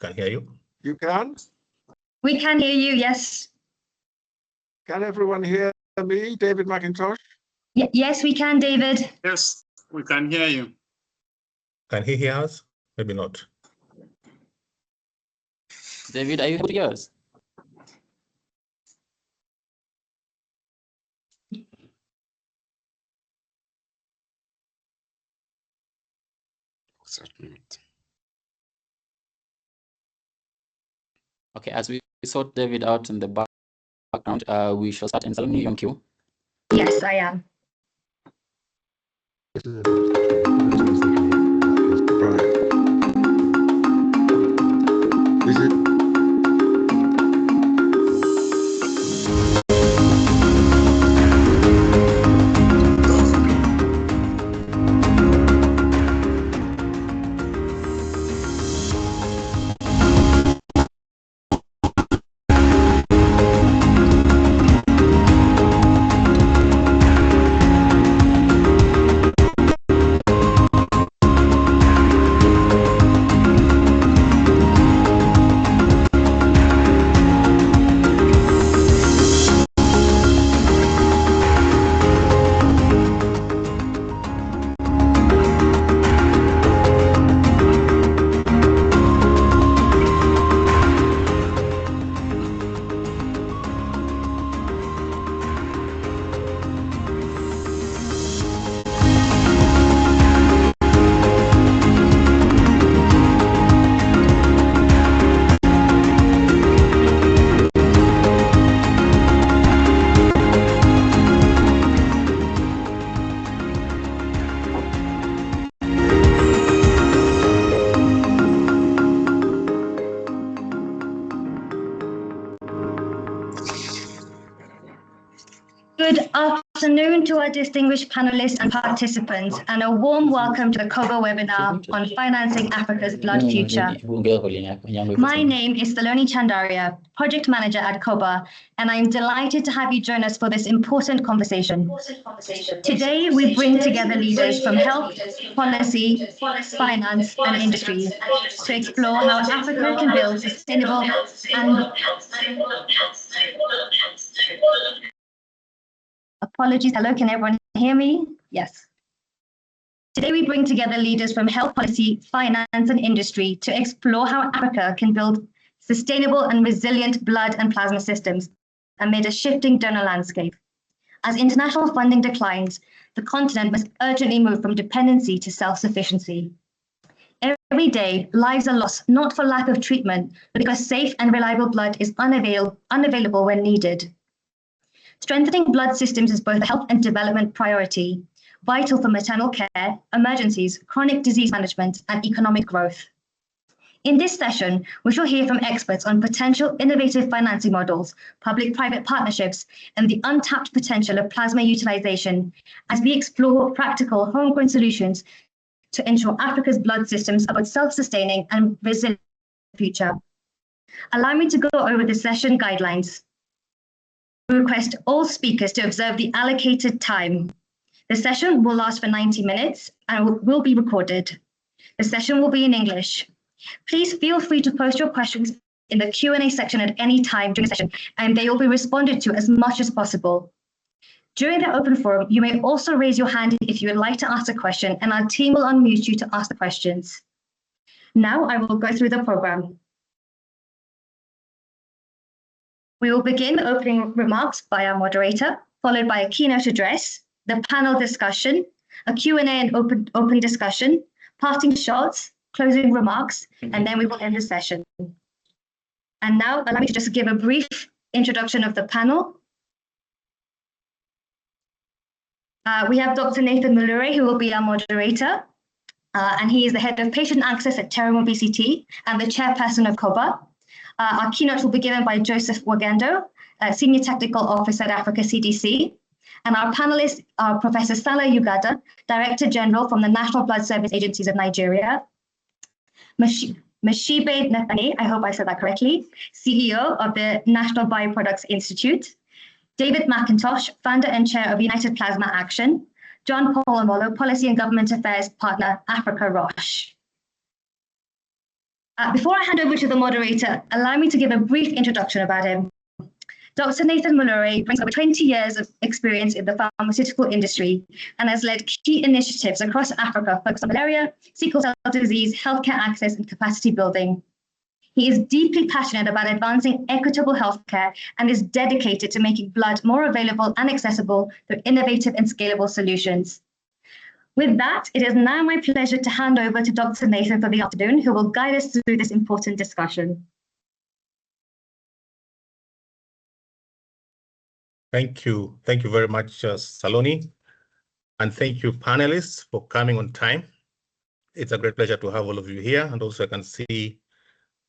Can hear you. You can? We can hear you, yes. Can everyone hear me, David McIntosh? Yes, we can, David. Yes, we can hear you. Can he hear us? Maybe not. David, are you able to hear us? Okay, as we sort David out in the background, we shall start in Saloni Yonkiu. Yes, I am. Right. Is it? Good afternoon to our distinguished panelists and participants, and a warm welcome to the CoBA webinar on Financing Africa's Blood Future. My name is Saloni Chandaria, Project Manager at CoBA, and I'm delighted to have you join us for this important conversation. Today, we bring together leaders from health, policy, finance, and industry to explore how Africa can build sustainable and apologies. Hello, can everyone hear me? Yes. Today, we bring together leaders from health policy, finance, and industry to explore how Africa can build sustainable and resilient blood and plasma systems amid a shifting donor landscape. As international funding declines, the continent must urgently move from dependency to self-sufficiency. Every day, lives are lost not for lack of treatment, but because safe and reliable blood is unavailable when needed. Strengthening blood systems is both a health and development priority, vital for maternal care, emergencies, chronic disease management, and economic growth. In this session, we shall hear from experts on potential innovative financing models, public-private partnerships, and the untapped potential of plasma utilization as we explore practical homegrown solutions to ensure Africa's blood systems are both self-sustaining and resilient in the future. Allow me to go over the session guidelines. We request all speakers to observe the allocated time. The session will last for 90 minutes and will be recorded. The session will be in English. Please feel free to post your questions in the Q&A section at any time during the session, and they will be responded to as much as possible. During the open forum, you may also raise your hand if you would like to ask a question, and our team will unmute you to ask the questions. Now I will go through the program. We will begin opening remarks by our moderator, followed by a keynote address, the panel discussion, a Q&A and open discussion, parting shots, closing remarks, and then we will end the session. And now allow me to just give a brief introduction of the panel. We have Dr. Nathan Mulure, who will be our moderator, and he is the head of patient access at Teramo BCT and the chairperson of CoBA. Our keynote will be given by Joseph Wagendo, Senior Technical Officer at Africa CDC. And our panelists are Professor Salah Ugada, Director General from the National Blood Service Agencies of Nigeria, Mashibe Nethane, I hope I said that correctly, CEO of the National Bioproducts Institute, David McIntosh, Founder and Chair of United Plasma Action, John Polomolo, Policy and Government Affairs Partner, Africa Roche. Before I hand over to the moderator, allow me to give a brief introduction about him. Dr. Nathan Mulleray brings over 20 years of experience in the pharmaceutical industry and has led key initiatives across Africa focused on malaria, sickle cell disease, healthcare access, and capacity building. He is deeply passionate about advancing equitable healthcare and is dedicated to making blood more available and accessible through innovative and scalable solutions. With that, it is now my pleasure to hand over to Dr. Nathan for the afternoon, who will guide us through this important discussion. Thank you. Thank you very much, Saloni. And thank you, panelists, for coming on time. It's a great pleasure to have all of you here. And also I can see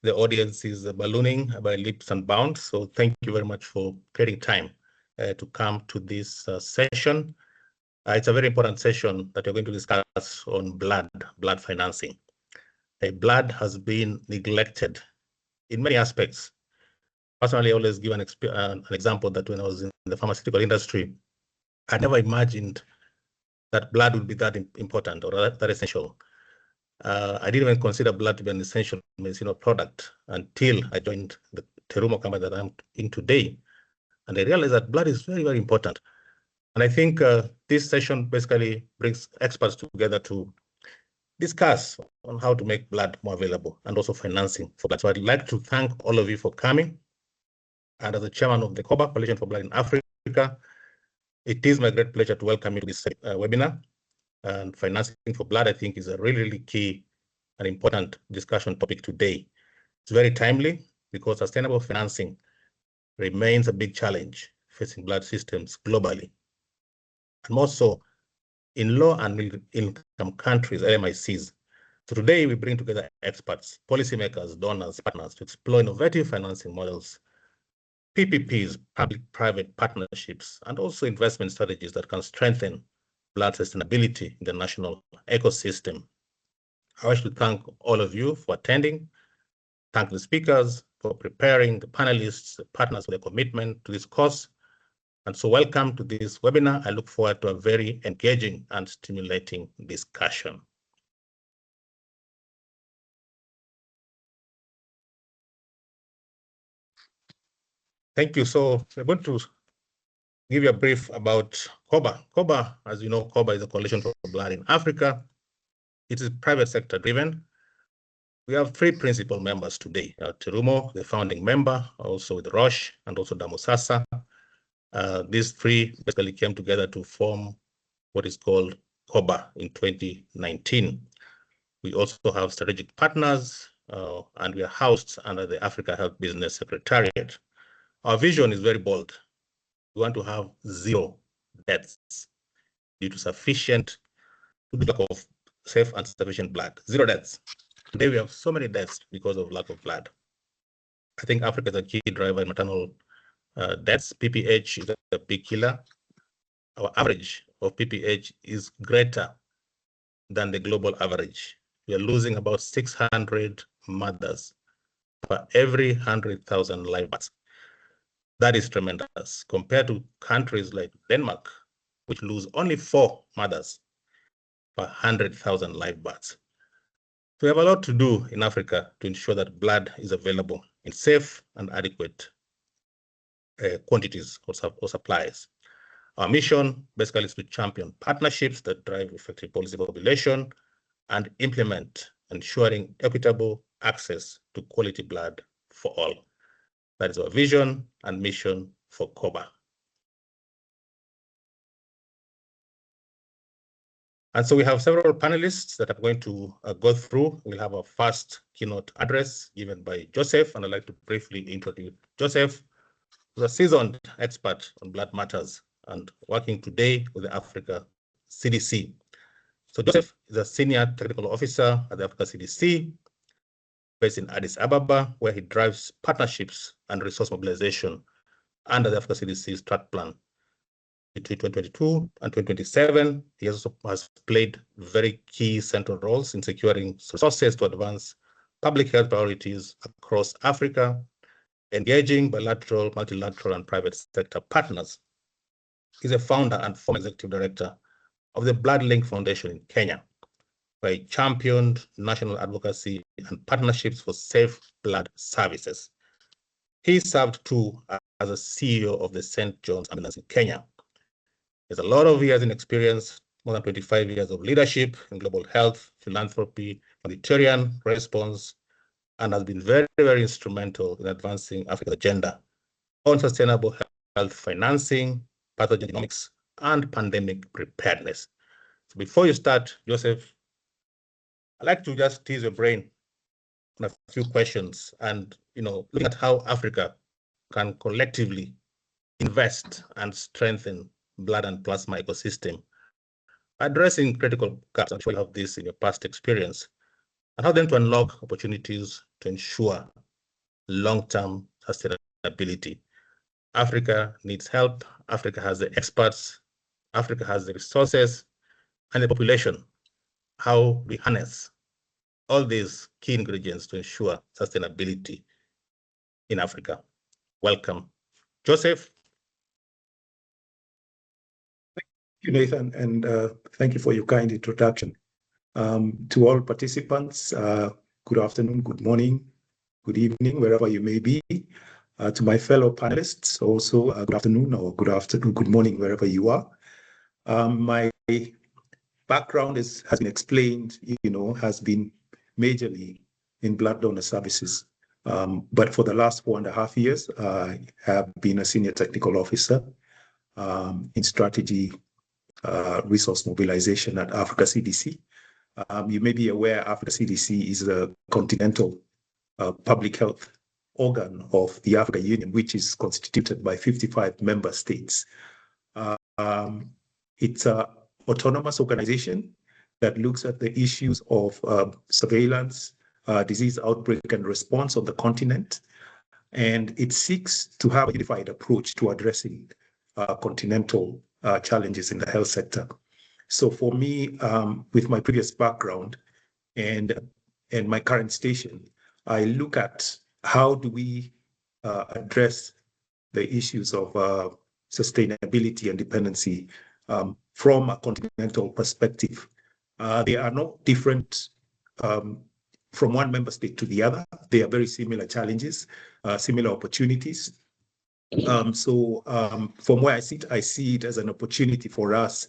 the audience is ballooning by leaps and bounds. So thank you very much for creating time to come to this session. It's a very important session that we're going to discuss on blood financing. Blood has been neglected in many aspects. Personally, I always give an example that when I was in the pharmaceutical industry, I never imagined that blood would be that important or that essential. I didn't even consider blood to be an essential medicinal product until I joined the Terumo company that I'm in today. And I realized that blood is very, very important. And I think this session basically brings experts together to discuss on how to make blood more available and also financing for blood. So I'd like to thank all of you for coming. And as the chairman of the CoBA, Coalition for Blood in Africa, it is my great pleasure to welcome you to this webinar. And financing for blood, I think, is a really, really key and important discussion topic today. It's very timely because sustainable financing remains a big challenge facing blood systems globally. And more so in low and middle income countries, LMICs. So today we bring together experts, policymakers, donors, partners to explore innovative financing models, PPPs, public-private partnerships, and also investment strategies that can strengthen blood sustainability in the national ecosystem. I wish to thank all of you for attending, thank the speakers for preparing, the panelists, the partners for their commitment to this course. And so welcome to this webinar. I look forward to a very engaging and stimulating discussion. Thank you. So we're going to give you a brief about CoBA. CoBA, as you know, CoBA is a coalition for blood in Africa. It is private sector driven. We have three principal members today. Terumo, the founding member, also with Roche, and also Damusasa. These three basically came together to form what is called CoBA in 2019. We also have strategic partners, and we are housed under the Africa Health Business Secretariat. Our vision is very bold. We want to have zero deaths due to lack of safe and sufficient blood. Zero deaths. Today we have so many deaths because of lack of blood. I think Africa is a key driver in maternal deaths. PPH is a big killer. Our average of PPH is greater than the global average. We are losing about 600 mothers per every 100,000 live births. That is tremendous compared to countries like Denmark, which lose only 4 mothers per 100,000 live births. So we have a lot to do in Africa to ensure that blood is available in safe and adequate quantities or supplies. Our mission basically is to champion partnerships that drive effective policy population and implement ensuring equitable access to quality blood for all. That is our vision and mission for CoBA. And so we have several panelists that I'm going to go through. We'll have a first keynote address given by Joseph, and I'd like to briefly introduce Joseph, who's a seasoned expert on blood matters and working today with the Africa CDC. So Joseph is a senior technical officer at the Africa CDC, based in Addis Ababa, where he drives partnerships and resource mobilization under the Africa CDC strat plan. Between 2022 and 2027, he also has played very key central roles in securing resources to advance public health priorities across Africa, engaging bilateral, multilateral, and private sector partners. He's a founder and former executive director of the Blood Link Foundation in Kenya. where he championed national advocacy and partnerships for safe blood services. He served too as a CEO of the St. John's Ambulance in Kenya. He has a lot of years in experience, more than 25 years of leadership in global health, philanthropy, humanitarian response, and has been very, very instrumental in advancing Africa's agenda on sustainable health financing, pathogen genomics, and pandemic preparedness. So before you start, Joseph, I'd like to just tease your brain on a few questions and, looking at how Africa can collectively invest and strengthen blood and plasma ecosystem, addressing critical gaps. I'm sure you have this in your past experience, and how then to unlock opportunities to ensure long-term sustainability. Africa needs help. Africa has the experts. Africa has the resources and the population. How we harness all these key ingredients to ensure sustainability in Africa. Welcome. Joseph. Thank you, Nathan, and thank you for your kind introduction. To all participants, good afternoon, good morning, good evening, wherever you may be. To my fellow panelists, also good afternoon or good morning, wherever you are. My background has been explained, has been majorly in blood donor services. But for the last 4.5 years, I have been a senior technical officer in strategy resource mobilization at Africa CDC. You may be aware Africa CDC is a continental public health organ of the African Union, which is constituted by 55 member states. It's an autonomous organization that looks at the issues of surveillance, disease outbreak and response on the continent. And it seeks to have a unified approach to addressing continental challenges in the health sector. So for me, with my previous background and my current station, I look at how do we address the issues of sustainability and dependency from a continental perspective. They are not different from one member state to the other. They are very similar challenges, similar opportunities. From where I sit, I see it as an opportunity for us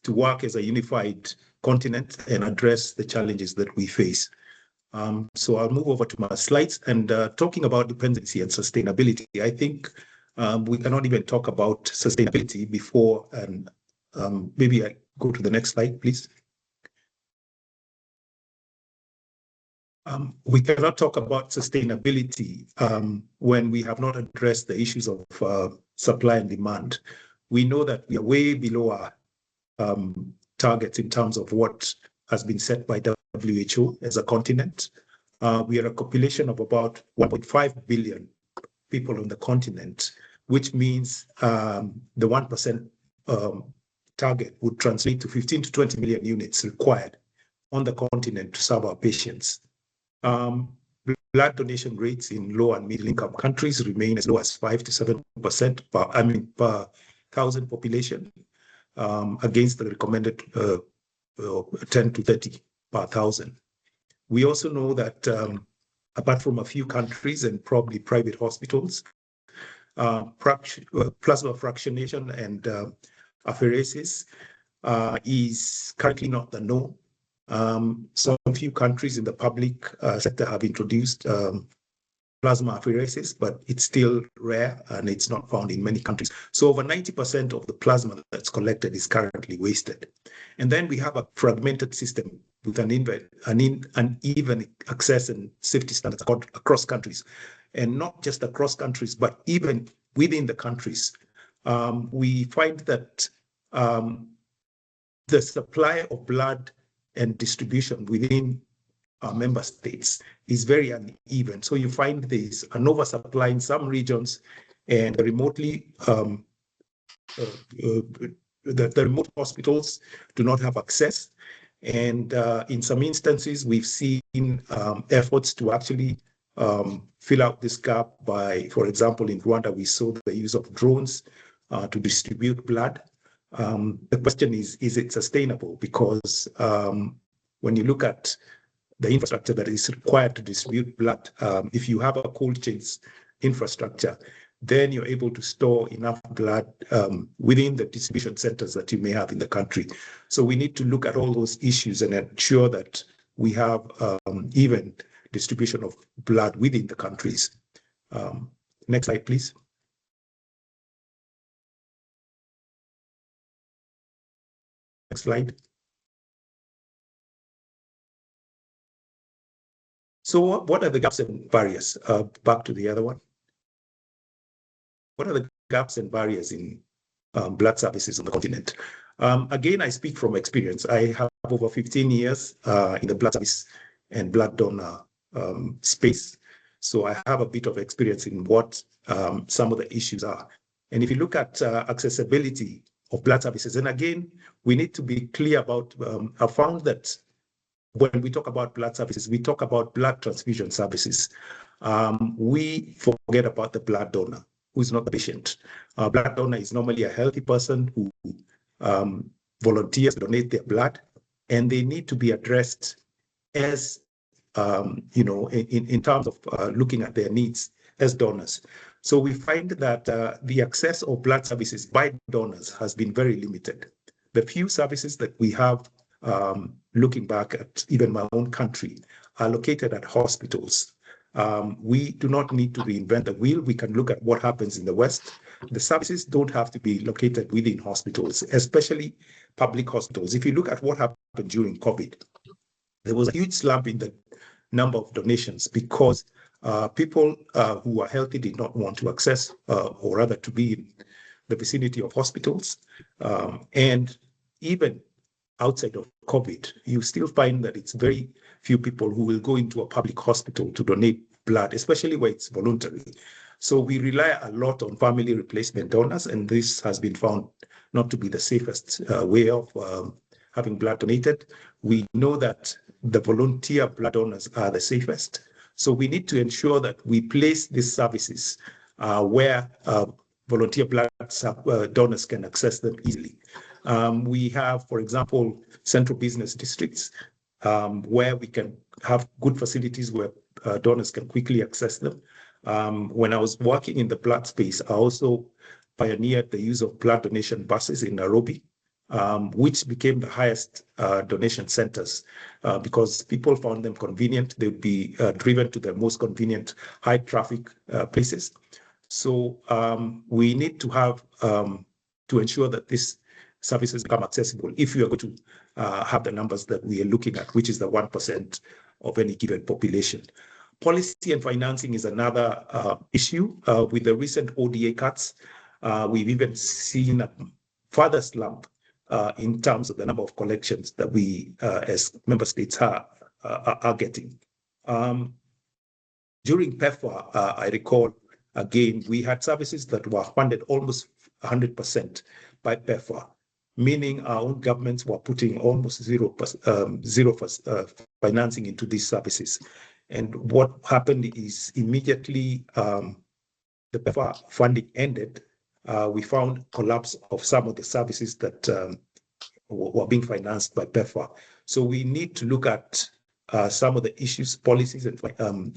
to work as a unified continent and address the challenges that we face. So I'll move over to my slides and talking about dependency and sustainability. I think we cannot even talk about sustainability before, and maybe I go to the next slide, please. We cannot talk about sustainability when we have not addressed the issues of supply and demand. We know that we are way below our targets in terms of what has been set by WHO as a continent. We are a population of about 1.5 billion people on the continent, which means the 1% target would translate to 15 to 20 million units required on the continent to serve our patients. Blood donation rates in low and middle income countries remain as low as 5 to 7% per thousand population, against the recommended 10 to 30 per thousand. We also know that apart from a few countries and probably private hospitals, plasma fractionation and apheresis is currently not the norm. Some few countries in the public sector have introduced plasma apheresis, but it's still rare and it's not found in many countries. So over 90% of the plasma that's collected is currently wasted. And then we have a fragmented system with uneven access and safety standards across countries. And not just across countries, but even within the countries. We find that the supply of blood and distribution within our member states is very uneven. So you find there's an oversupply in some regions, and the remote hospitals do not have access. And in some instances, we've seen efforts to actually fill out this gap by, for example, in Rwanda, we saw the use of drones to distribute blood. The question is it sustainable? Because when you look at the infrastructure that is required to distribute blood, if you have a cold chains infrastructure, then you're able to store enough blood within the distribution centers that you may have in the country. So we need to look at all those issues and ensure that we have even distribution of blood within the countries. Next slide, please. Next slide. So what are the gaps and barriers? Back to the other one. What are the gaps and barriers in blood services on the continent? Again, I speak from experience. I have over 15 years in the blood service and blood donor space. So I have a bit of experience in what some of the issues are. And if you look at accessibility of blood services, and again, we need to be clear about, I found that when we talk about blood services, we talk about blood transfusion services. We forget about the blood donor, who is not the patient. Blood donor is normally a healthy person who volunteers to donate their blood, and they need to be addressed as, in terms of looking at their needs as donors. So we find that the access of blood services by donors has been very limited. The few services that we have, looking back at even my own country, are located at hospitals. We do not need to reinvent the wheel. We can look at what happens in the West. The services don't have to be located within hospitals, especially public hospitals. If you look at what happened during COVID, there was a huge slump in the number of donations because people who are healthy did not want to access, or rather to be in the vicinity of hospitals. And even outside of COVID, you still find that it's very few people who will go into a public hospital to donate blood, especially where it's voluntary. So we rely a lot on family replacement donors, and this has been found not to be the safest way of having blood donated. We know that the volunteer blood donors are the safest. So we need to ensure that we place these services where volunteer blood donors can access them easily. We have, for example, central business districts where we can have good facilities where donors can quickly access them. When I was working in the blood space, I also pioneered the use of blood donation buses in Nairobi, which became the highest donation centers because people found them convenient. They would be driven to the most convenient high traffic places. So we need to have to ensure that these services become accessible if we are going to have the numbers that we are looking at, which is the 1% of any given population. Policy and financing is another issue. With the recent ODA cuts, we've even seen a further slump in terms of the number of collections that we as member states are getting. During PEFA, I recall, again, we had services that were funded almost 100% by PEFA, meaning our own governments were putting almost zero financing into these services. And what happened is immediately the PEFA funding ended, we found collapse of some of the services that were being financed by PEFA. So we need to look at some of the issues, policies, and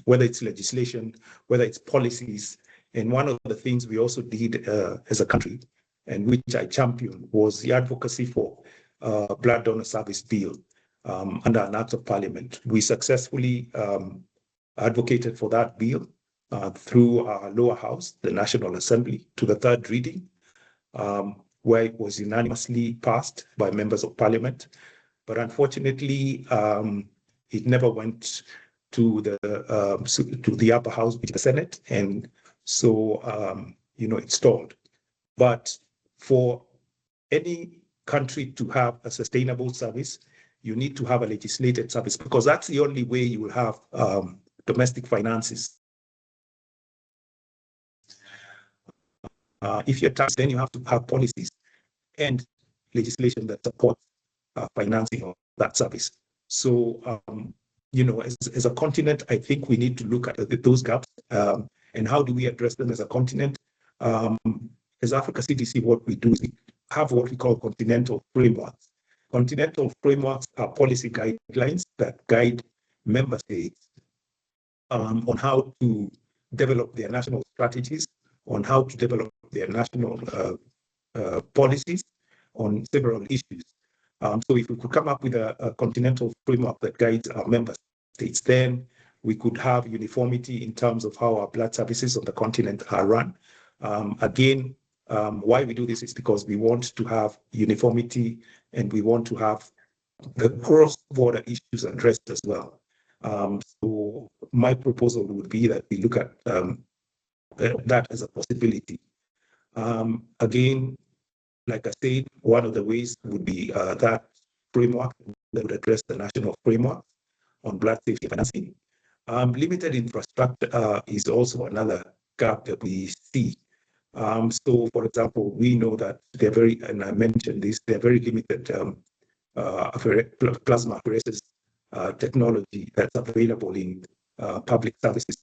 whether it's legislation, whether it's policies. And one of the things we also did as a country, and which I championed, was the advocacy for blood donor service bill under an act of parliament. We successfully advocated for that bill through our lower house, the National Assembly, to the third reading, where it was unanimously passed by members of parliament. But unfortunately, it never went to the upper house, which is the Senate, and so it stalled. But for any country to have a sustainable service, you need to have a legislated service, because that's the only way you will have domestic finances. If you're taxed, then you have to have policies and legislation that supports financing of that service. So, as a continent, I think we need to look at those gaps and how do we address them as a continent. As Africa CDC, what we do is we have what we call continental frameworks. Continental frameworks are policy guidelines that guide member states on how to develop their national strategies, on how to develop their national policies on several issues. So if we could come up with a continental framework that guides our member states, then we could have uniformity in terms of how our blood services on the continent are run. Again, why we do this is because we want to have uniformity and we want to have the cross-border issues addressed as well. So my proposal would be that we look at that as a possibility. Again, like I said, one of the ways would be that framework that would address the national framework on blood safety financing. Limited infrastructure is also another gap that we see. So, for example, we know that they're very, and I mentioned this, they're very limited plasma apheresis technology that's available in public services.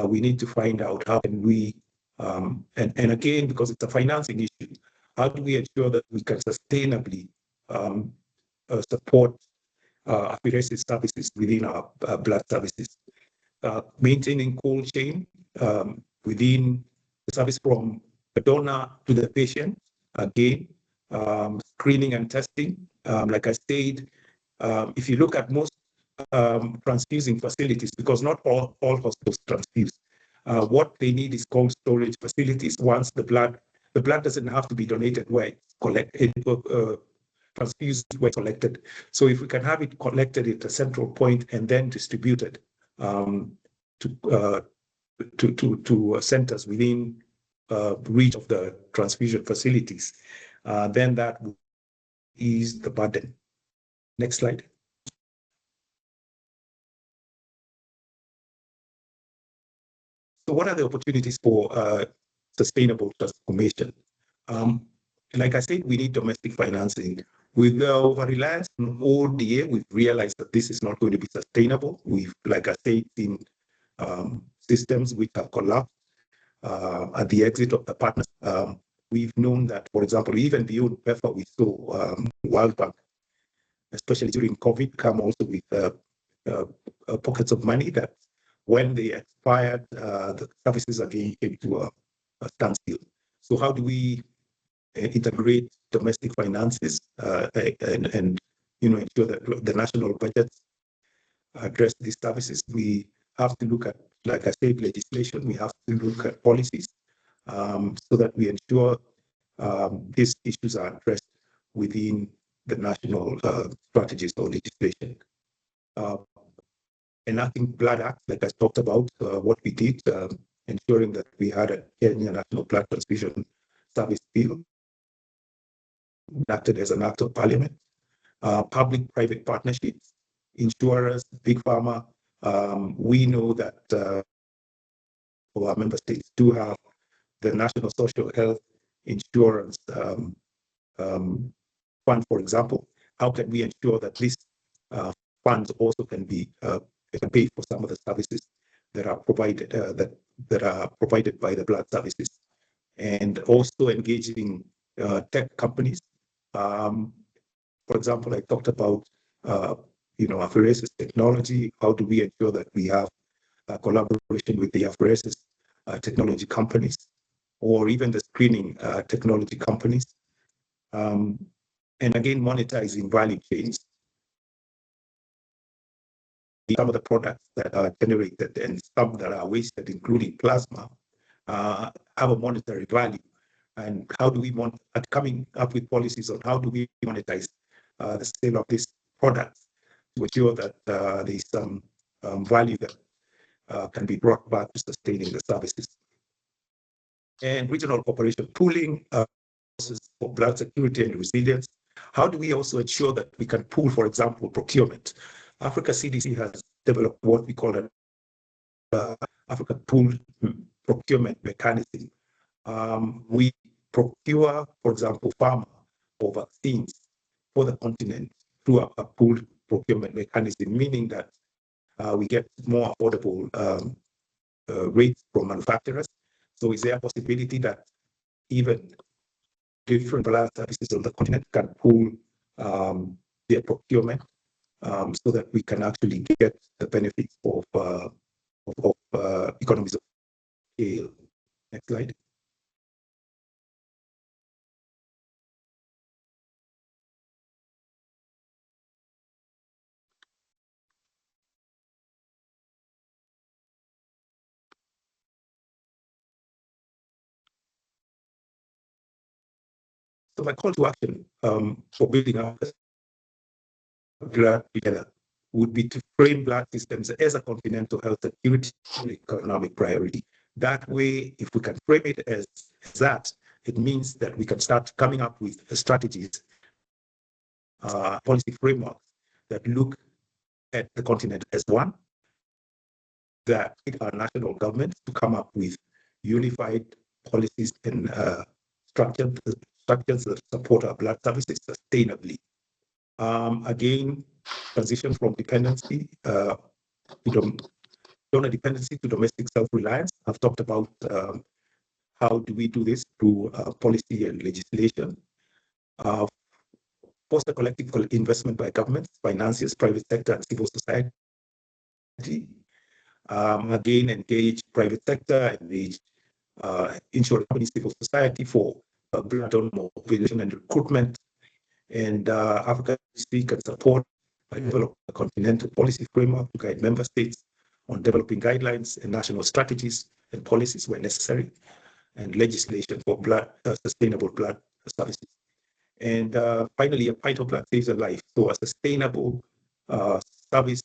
We need to find out how can we, and again, because it's a financing issue, how do we ensure that we can sustainably support apheresis services within our blood services? Maintaining cold chain within the service from the donor to the patient. Again, screening and testing. Like I said, if you look at most transfusing facilities, because not all hospitals transfuse, what they need is cold storage facilities. Once the blood doesn't have to be donated where it's collected, transfused where it's collected. So if we can have it collected at a central point and then distributed to centers within reach of the transfusion facilities, then that will ease the burden. Next slide. So what are the opportunities for sustainable transformation? Like I said, we need domestic financing. With the over-reliance on ODA, we've realized that this is not going to be sustainable. We've, like I said, seen systems which have collapsed at the exit of the partners. We've known that, for example, even beyond PEPFAR, we saw World Bank, especially during COVID, come also with pockets of money that when they expired, the services again came to a standstill. So how do we integrate domestic finances and ensure that the national budgets address these services? We have to look at, like I said, legislation. We have to look at policies so that we ensure these issues are addressed within the national strategies or legislation. Enacting Blood Act, like I talked about, what we did, ensuring that we had a Kenya National Blood Transfusion Service Bill enacted as an act of parliament. Public-private partnerships, insurers, big pharma. We know that our member states do have the National Social Health Insurance Fund, for example. How can we ensure that these funds also can be pay for some of the services that are provided that are provided by the blood services, and also engaging tech companies. For example, I talked about apheresis technology. How do we ensure that we have collaboration with the apheresis technology companies, or even the screening technology companies? And again, monetizing value chains. Some of the products that are generated and some that are wasted, including plasma, have a monetary value. And how do we coming up with policies on how do we monetize the sale of these products to ensure that there's some value that can be brought back to sustaining the services? And regional cooperation pooling for blood security and resilience. How do we also ensure that we can pool, for example, procurement? Africa CDC has developed what we call an Africa Pool Procurement Mechanism. We procure, for example, pharma or vaccines for the continent through a pooled procurement mechanism, meaning that we get more affordable rates from manufacturers. So is there a possibility that even different blood services on the continent can pool their procurement, so that we can actually get the benefits of economies of scale. Next slide. So my call to action for building up GLAD together would be to frame blood systems as a continental health security and economic priority. That way, if we can frame it as that, it means that we can start coming up with strategies, policy frameworks that look at the continent as one, that our national governments to come up with unified policies and structures that support our blood services sustainably. Again, transition from dependency donor dependency to domestic self-reliance. I've talked about how do we do this through policy and legislation. Foster collective investment by governments, financiers, private sector, and civil society. Again, engage private sector, engage insurance companies, civil society for blood donor mobilization and recruitment. And Africa can support by developing a continental policy framework to guide member states on developing guidelines and national strategies and policies where necessary, and legislation for sustainable blood services. And finally, a pint of blood saves a life. So a sustainable service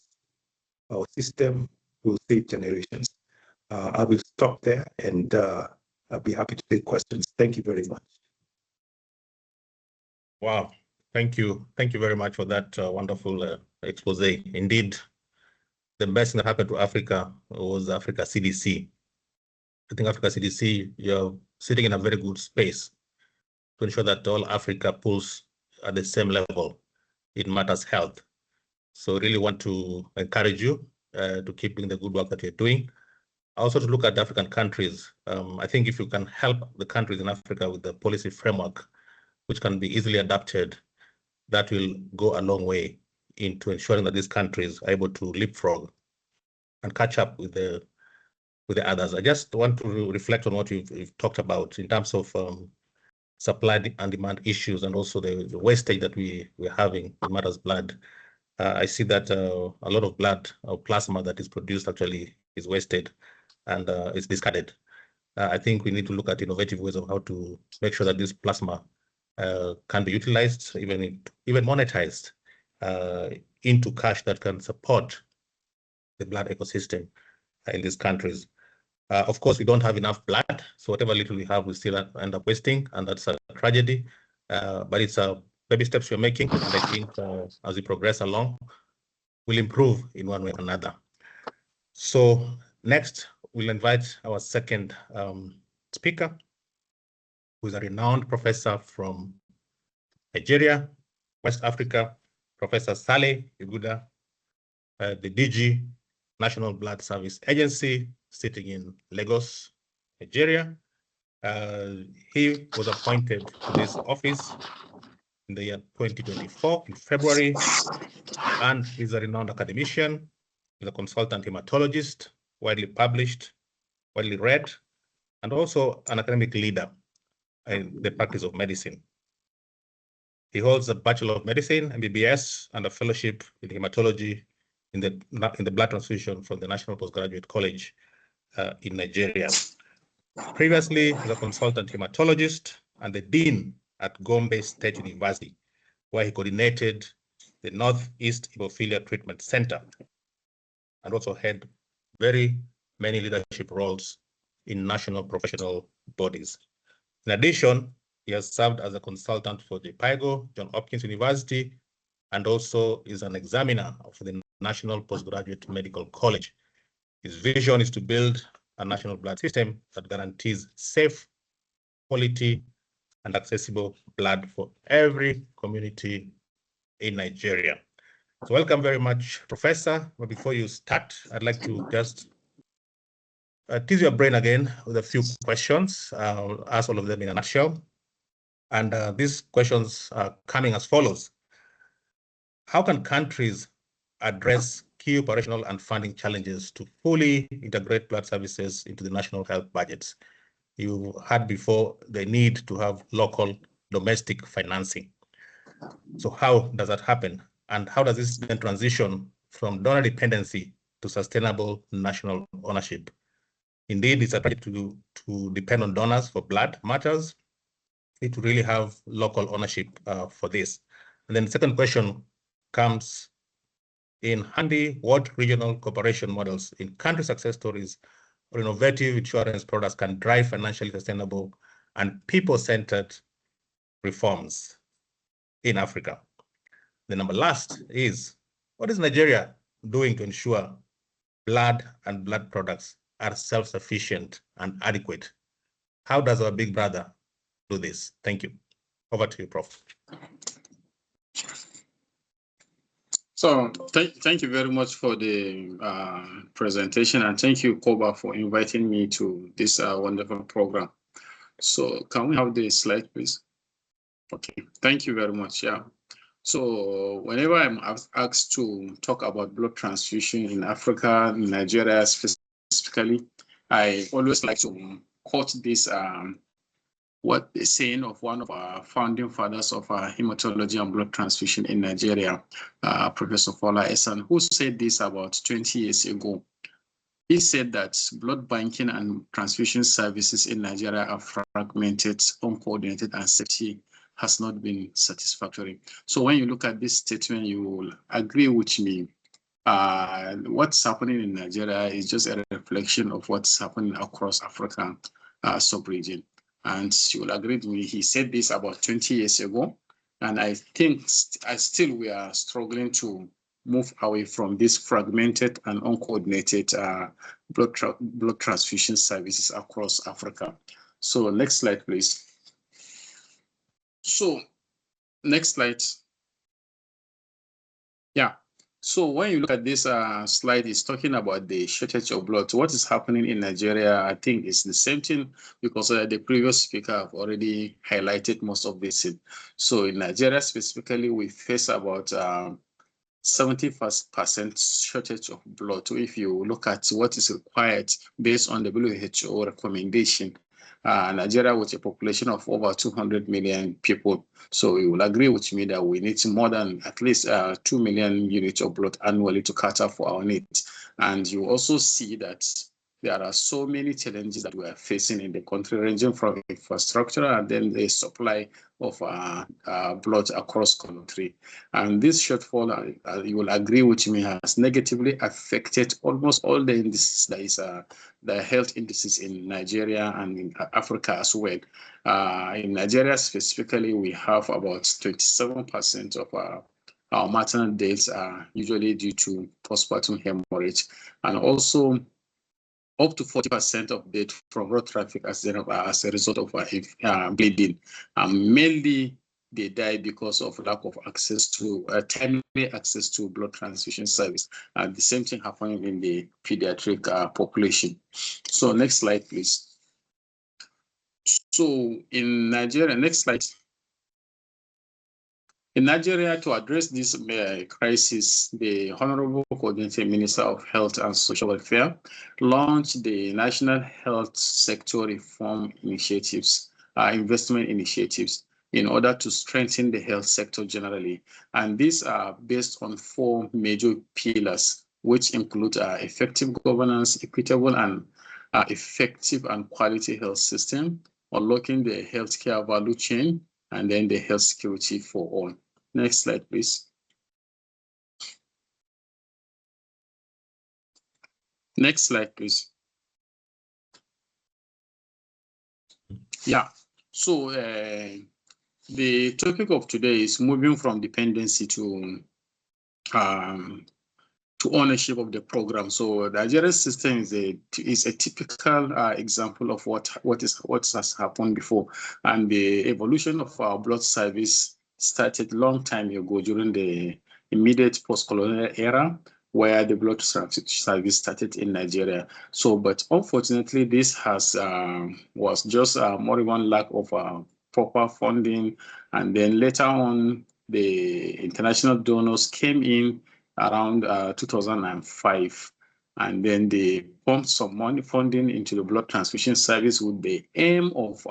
or system will save generations. I will stop there, and I'll be happy to take questions. Thank you very much. Wow, thank you. Thank you very much for that wonderful expose. Indeed, the best thing that happened to Africa was Africa CDC. I think Africa CDC, you're sitting in a very good space to ensure that all Africa pulls at the same level in matters health. So really want to encourage you to keep doing the good work that you're doing. Also to look at the African countries. I think if you can help the countries in Africa with the policy framework, which can be easily adapted, that will go a long way into ensuring that these countries are able to leapfrog and catch up with the others. I just want to reflect on what you've talked about in terms of supply and demand issues, and also the wastage that we're having in matters blood. I see that a lot of blood or plasma that is produced actually is wasted and it's discarded. I think we need to look at innovative ways of how to make sure that this plasma can be utilized, even monetized into cash that can support the blood ecosystem in these countries. Of course, we don't have enough blood, so whatever little we have, we still end up wasting, and that's a tragedy. But it's baby steps we're making, and I think as we progress along, we'll improve in one way or another. So next, we'll invite our second speaker, who is a renowned professor from Nigeria, West Africa, Professor Saleh Iguda, the DG, National Blood Service Agency, sitting in Lagos, Nigeria. He was appointed to this office in the year 2024, in February, and he's a renowned academician, he's a consultant hematologist, widely published, widely read, and also an academic leader in the practice of medicine. He holds a Bachelor of Medicine, MBBS, and a fellowship in hematology in the blood transfusion from the National Postgraduate College in Nigeria. Previously, as a consultant hematologist and the dean at Gombe State University, where he coordinated the Northeast Hemophilia Treatment Center, and also had very many leadership roles in national professional bodies. In addition, he has served as a consultant for JPIGO, Johns Hopkins University, and also is an examiner of the National Postgraduate Medical College. His vision is to build a national blood system that guarantees safe, quality, and accessible blood for every community in Nigeria. So welcome very much, Professor. But before you start, I'd like to just tease your brain again with a few questions. I'll ask all of them in a nutshell. And these questions are coming as follows. How can countries address key operational and funding challenges to fully integrate blood services into the national health budgets? You had before the need to have local domestic financing. So how does that happen? And how does this then transition from donor dependency to sustainable national ownership? Indeed, it's a strategy to depend on donors for blood matters. It will really have local ownership for this. And then the second question comes in handy: what regional cooperation models in country success stories or innovative insurance products can drive financially sustainable and people-centered reforms in Africa? The number last is, what is Nigeria doing to ensure blood and blood products are self-sufficient and adequate? How does our big brother do this? Thank you. Over to you, Prof. So thank you very much for the presentation, and thank you, CoBA, for inviting me to this wonderful program. So can we have the slide, please? Okay, thank you very much. Yeah. So whenever I'm asked to talk about blood transfusion in Africa, Nigeria specifically, I always like to quote this what the saying of one of our founding fathers of hematology and blood transfusion in Nigeria, Professor Fola Esan, who said this about 20 years ago. He said that blood banking and transfusion services in Nigeria are fragmented, uncoordinated, and safety has not been satisfactory. So when you look at this statement, you will agree with me. What's happening in Nigeria is just a reflection of what's happening across Africa sub-region. And you will agree with me, he said this about 20 years ago. And I think still we are struggling to move away from this fragmented and uncoordinated blood transfusion services across Africa. So next slide, please. So next slide. Yeah. So when you look at this slide, it's talking about the shortage of blood. What is happening in Nigeria, I think it's the same thing, because the previous speaker have already highlighted most of this. So in Nigeria specifically, we face about 70% shortage of blood. So if you look at what is required based on the WHO recommendation, Nigeria with a population of over 200 million people. So you will agree with me that we need more than at least 2 million units of blood annually to cater for our needs. And you also see that there are so many challenges that we are facing in the country, ranging from infrastructure and then the supply of blood across country. And this shortfall, you will agree with me, has negatively affected almost all the indices, that is the health indices in Nigeria and in Africa as well. In Nigeria specifically, we have about 27% of our maternal deaths are usually due to postpartum hemorrhage, and also up to 40% of death from road traffic as a result of bleeding. Mainly, they die because of lack of access to timely access to blood transfusion service. The same thing happening in the pediatric population. So next slide, please. So in Nigeria, next slide. In Nigeria, to address this crisis, the Honorable Coordinating Minister of Health and Social Welfare launched the National Health Sector Reform Initiatives, investment initiatives, in order to strengthen the health sector generally. And these are based on 4 major pillars, which include effective governance, equitable and effective and quality health system, unlocking the healthcare value chain, and then the health security for all. Next slide, please. Next slide, please. Yeah, so the topic of today is moving from dependency to ownership of the program. So the Nigerian system is a typical example of what has happened before, and the evolution of our blood service started long time ago during the immediate post-colonial era, where the blood service started in Nigeria. So, but unfortunately, this was just more than one lack of proper funding, and then later on, the international donors came in around 2005, and then they pumped some money funding into the blood transfusion service with the aim of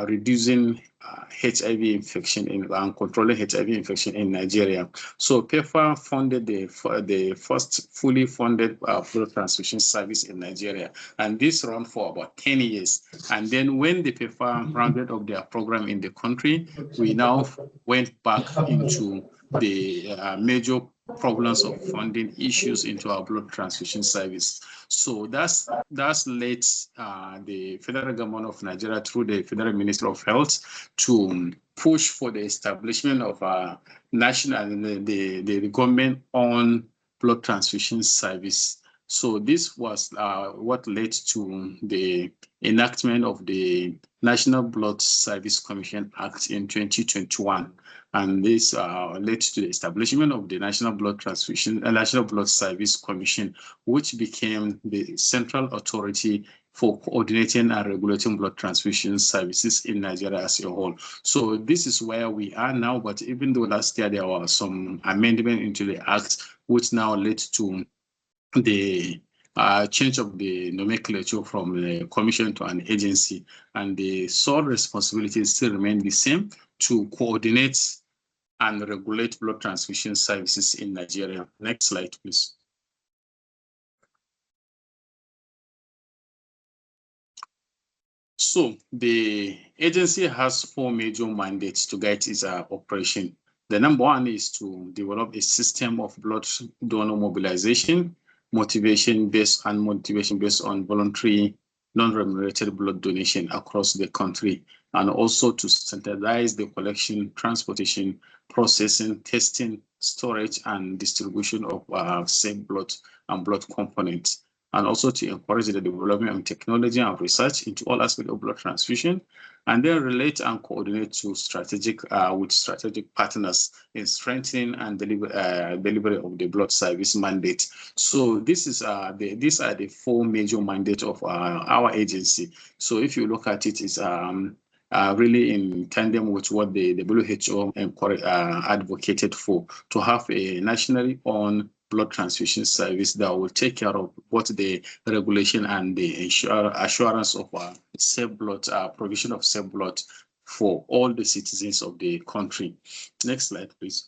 reducing HIV infection and controlling HIV infection in Nigeria. So PEPFAR funded the first fully funded blood transfusion service in Nigeria, and this ran for about 10 years. And then when the PEPFAR rounded up their program in the country, we now went back into the major problems of funding issues into our blood transfusion service. So that's led the federal government of Nigeria through the Federal Ministry of Health to push for the establishment of a national the government on blood transfusion service. So this was what led to the enactment of the National Blood Service Commission Act in 2021. And this led to the establishment of the National Blood Service Commission, which became the central authority for coordinating and regulating blood transfusion services in Nigeria as a whole. So this is where we are now, but even though last year there was some amendment into the act, which now led to the change of the nomenclature from the commission to an agency, and the sole responsibility still remain the same, to coordinate and regulate blood transfusion services in Nigeria. Next slide, please. So the agency has 4 major mandates to guide its operation. The number one is to develop a system of blood donor mobilization, motivation based on voluntary, non-remunerated blood donation across the country, and also to standardize the collection, transportation, processing, testing, storage, and distribution of safe blood and blood components, and also to encourage the development of technology and research into all aspects of blood transfusion, and then relate and coordinate to strategic partners in strengthening and delivery of the blood service mandate. So these are the 4 major mandates of our agency. So if you look at it, it's really in tandem with what the WHO advocated for, to have a nationally owned blood transfusion service that will take care of both the regulation and the assurance of safe blood, provision of safe blood for all the citizens of the country. Next slide, please.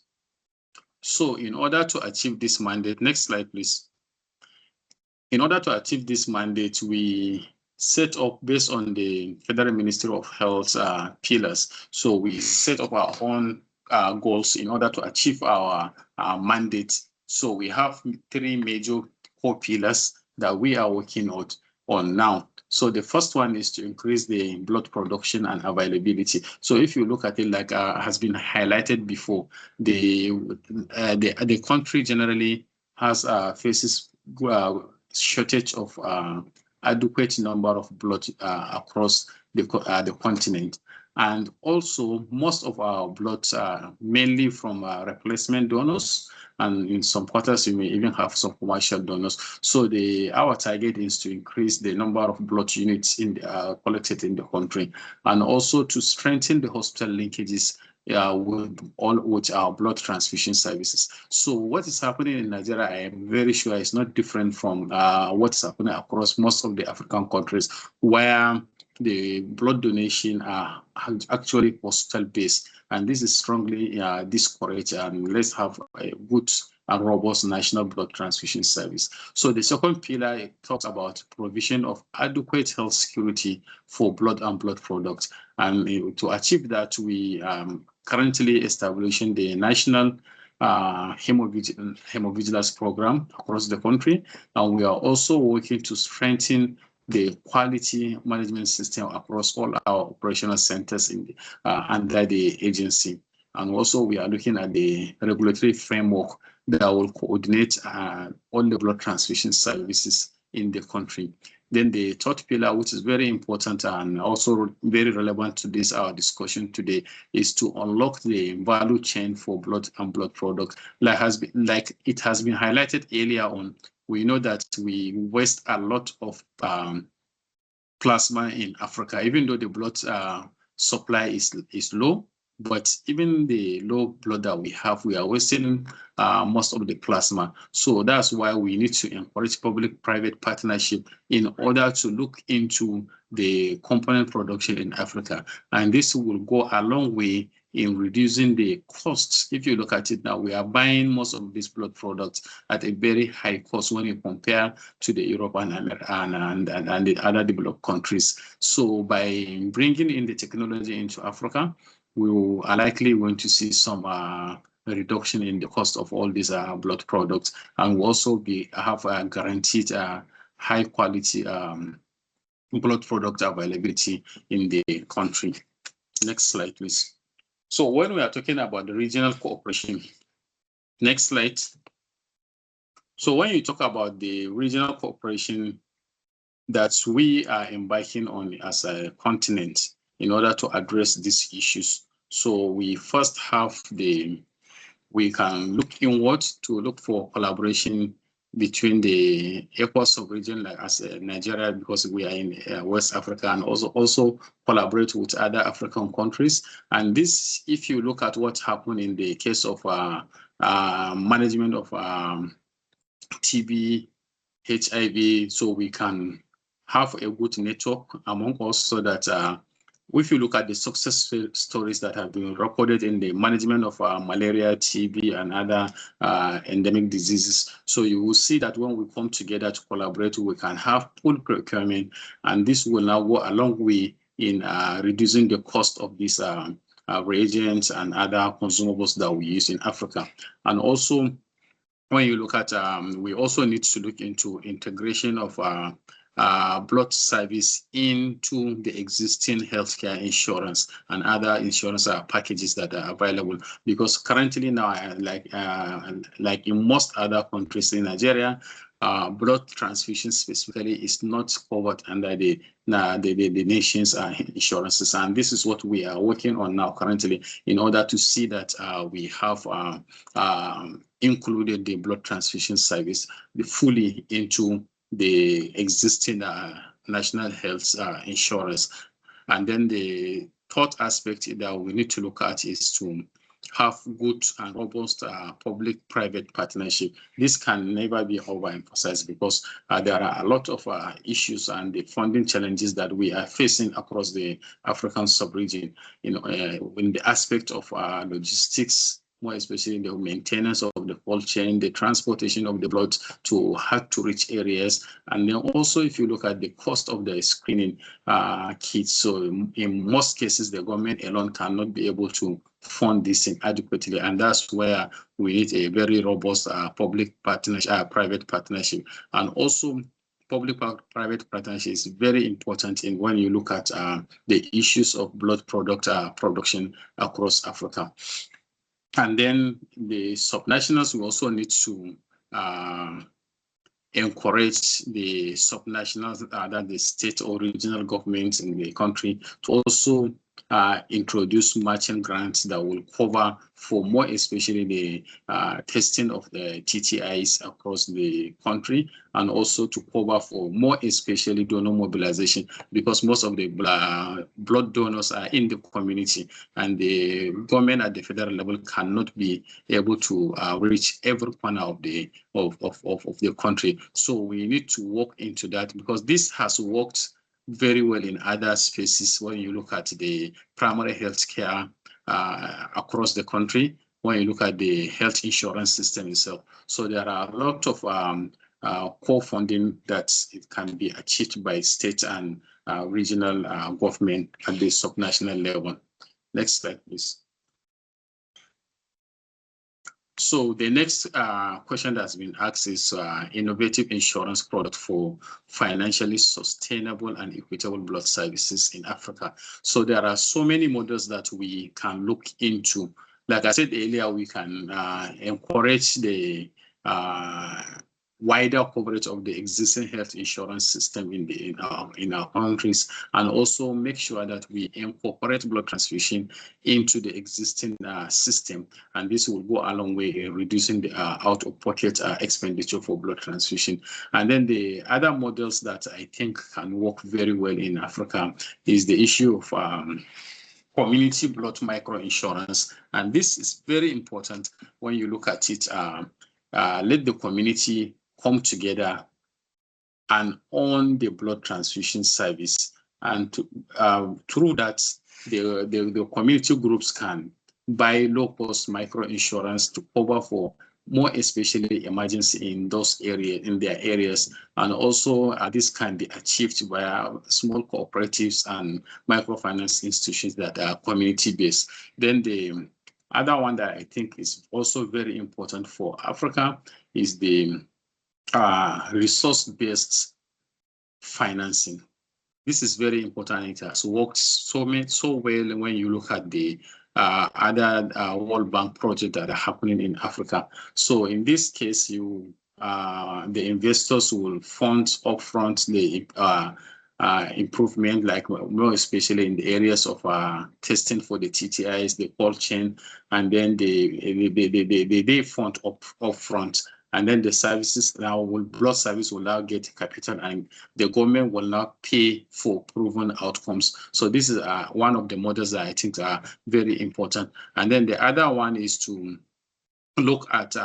So in order to achieve this mandate, next slide, please. In order to achieve this mandate, we set up based on the Federal Ministry of Health pillars. So we set up our own goals in order to achieve our mandate. So we have 3 major core pillars that we are working on now. So the first one is to increase the blood production and availability. So if you look at it, like has been highlighted before, the country generally has faces shortage of adequate number of blood across the continent. And also, most of our blood are mainly from replacement donors, and in some quarters, we may even have some commercial donors. So our target is to increase the number of blood units collected in the country, and also to strengthen the hospital linkages with our blood transfusion services. So what is happening in Nigeria, I am very sure, is not different from what's happening across most of the African countries, where the blood donation are actually hospital-based, and this is strongly discouraged. And let's have a good and robust national blood transfusion service. So the second pillar talks about provision of adequate health security for blood and blood products, and to achieve that, we currently establishing the national hemovigilance program across the country, and we are also working to strengthen the quality management system across all our operational centers under the agency. And also we are looking at the regulatory framework that will coordinate all the blood transfusion services in the country. Then the third pillar, which is very important and also very relevant to our discussion today, is to unlock the value chain for blood and blood products. Like it has been highlighted earlier on, we know that we waste a lot of plasma in Africa. Even though the blood supply is low, But even the low blood that we have, we are wasting most of the plasma. So that's why we need to encourage public-private partnership in order to look into the component production in Africa. And this will go a long way in reducing the costs. If you look at it now, we are buying most of these blood products at a very high cost when you compare to the Europe and the other developed countries. So by bringing in the technology into Africa, we are likely going to see some reduction in the cost of all these blood products, and we'll also have a guaranteed high quality blood product availability in the country. Next slide, please. So when we are talking about the regional cooperation, next slide. So when you talk about the regional cooperation that we are embarking on as a continent in order to address these issues, so we first have we can look inward to look for collaboration between the ECOWAS sub-region, like as Nigeria, because we are in West Africa, and also collaborate with other African countries. And this, if you look at what happened in the case of management of TB, HIV, so we can have a good network among us so that if you look at the success stories that have been recorded in the management of malaria, TB, and other endemic diseases, so you will see that when we come together to collaborate, we can have full procurement, and this will now go a long way in reducing the cost of these reagents and other consumables that we use in Africa. And also, when you look at, we also need to look into integration of blood service into the existing healthcare insurance and other insurance packages that are available. Because currently now, like in most other countries in Nigeria, blood transfusion specifically is not covered under the nation's insurances. And this is what we are working on now currently in order to see that we have included the blood transfusion service fully into the existing national health insurance. And then the third aspect that we need to look at is to have good and robust public-private partnership. This can never be overemphasized because there are a lot of issues and the funding challenges that we are facing across the African sub-region, in the aspect of logistics, more especially the maintenance of the cold chain, the transportation of the blood to hard-to-reach areas. And then also, if you look at the cost of the screening kits, so in most cases, the government alone cannot be able to fund this adequately. And that's where we need a very robust public partnership, private partnership. And also, public-private partnership is very important in when you look at the issues of blood product production across Africa. And then the subnationals, we also need to encourage the subnationals, that the state or regional governments in the country, to also introduce matching grants that will cover for more especially the testing of the TTIs across the country, and also to cover for more especially donor mobilization, because most of the blood donors are in the community, and the government at the federal level cannot be able to reach every corner of the country. So we need to work into that, because this has worked very well in other spaces. When you look at the primary health care across the country, when you look at the health insurance system itself. So there are a lot of co-funding that it can be achieved by state and regional government at the subnational level. Next slide, please. So the next question that's been asked is innovative insurance product for financially sustainable and equitable blood services in Africa. So there are so many models that we can look into. Like I said earlier, we can encourage the wider coverage of the existing health insurance system in our countries, and also make sure that we incorporate blood transfusion into the existing system, and this will go a long way in reducing the out-of-pocket expenditure for blood transfusion. And then the other models that I think can work very well in Africa is the issue of community blood microinsurance. And this is very important when you look at it. Let the community come together and own the blood transfusion service. And through that, the community groups can buy low-cost microinsurance to cover for more especially emergency in those areas, in their areas. And also this can be achieved via small cooperatives and microfinance institutions that are community-based. Then the other one that I think is also very important for Africa is the resource-based financing. This is very important. It has worked so well when you look at the other World Bank projects that are happening in Africa. So in this case, the investors will fund upfront the improvement, like more especially in the areas of testing for the TTIs, the cold chain, and then they fund upfront. And then the services now blood service will now get capital, and the government will now pay for proven outcomes. So this is one of the models that I think are very important. And then the other one is to look at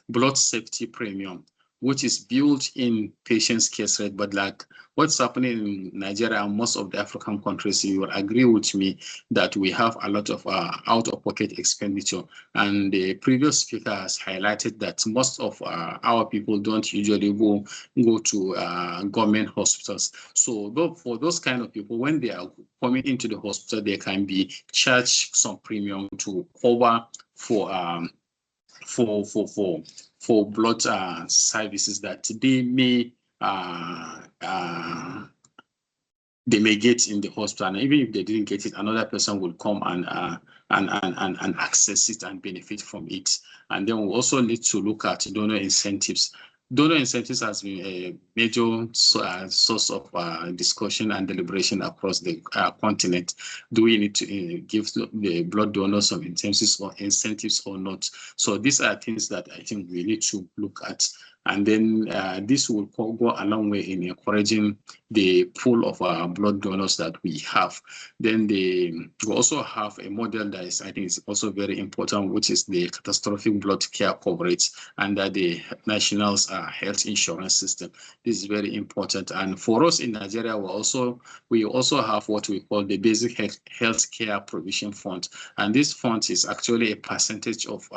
blood safety premium, which is built in patient's case rate. But like what's happening in Nigeria and most of the African countries, you will agree with me that we have a lot of out-of-pocket expenditure. And the previous speaker has highlighted that most of our people don't usually go to government hospitals. So for those kind of people, when they are coming into the hospital, they can be charged some premium to cover for blood services that they may get in the hospital. And even if they didn't get it, another person will come and access it and benefit from it. And then we also need to look at donor incentives. Donor incentives has been a major source of discussion and deliberation across the continent. Do we need to give the blood donors some incentives or not? So these are things that I think we need to look at. And then this will go a long way in encouraging the pool of blood donors that we have. Then we also have a model that is, I think, is also very important, which is the catastrophic blood care coverage under the national health insurance system. This is very important. And for us in Nigeria, we also have what we call the basic health care provision fund. And this fund is actually a percentage of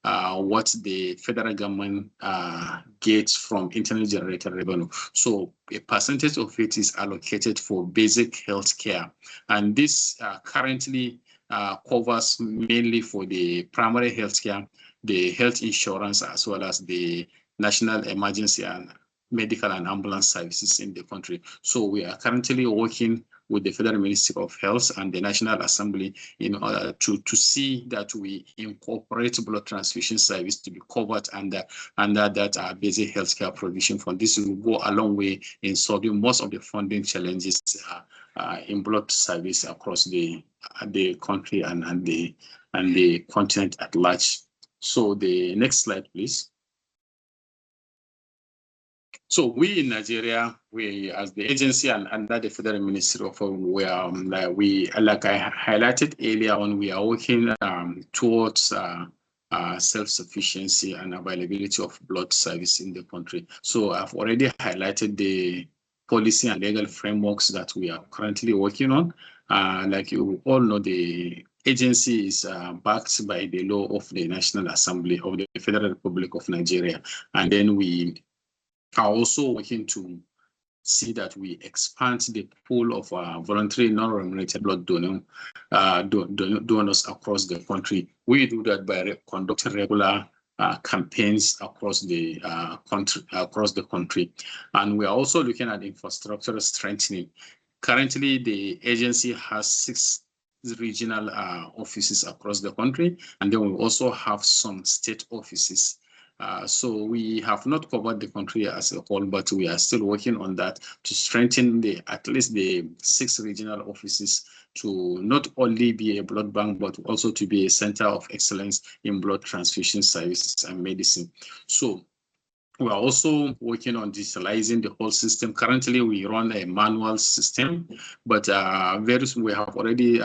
what the federal government gets from internally generated revenue. So a percentage of it is allocated for basic health care. And this currently covers mainly for the primary health care, the health insurance, as well as the national emergency and medical and ambulance services in the country. So we are currently working with the Federal Ministry of Health and the National Assembly in order to see that we incorporate blood transfusion service to be covered under that basic healthcare provision fund. This will go a long way in solving most of the funding challenges in blood service across the country and the continent at large. So the next slide, please. So we in Nigeria, we as the agency and under the Federal Ministry of Health, like I highlighted earlier on, we are working towards self-sufficiency and availability of blood service in the country. So I've already highlighted the policy and legal frameworks that we are currently working on. Like you all know, the agency is backed by the law of the National Assembly of the Federal Republic of Nigeria. And then we are also working to see that we expand the pool of voluntary non-remunerated blood donors across the country. We do that by conducting regular campaigns across the country. And we are also looking at infrastructure strengthening. Currently, the agency has 6 regional offices across the country, and then we also have some state offices. So we have not covered the country as a whole, but we are still working on that to strengthen at least the 6 regional offices to not only be a blood bank, but also to be a center of excellence in blood transfusion services and medicine. So We are also working on digitalizing the whole system. Currently, we run a manual system, but very soon we have already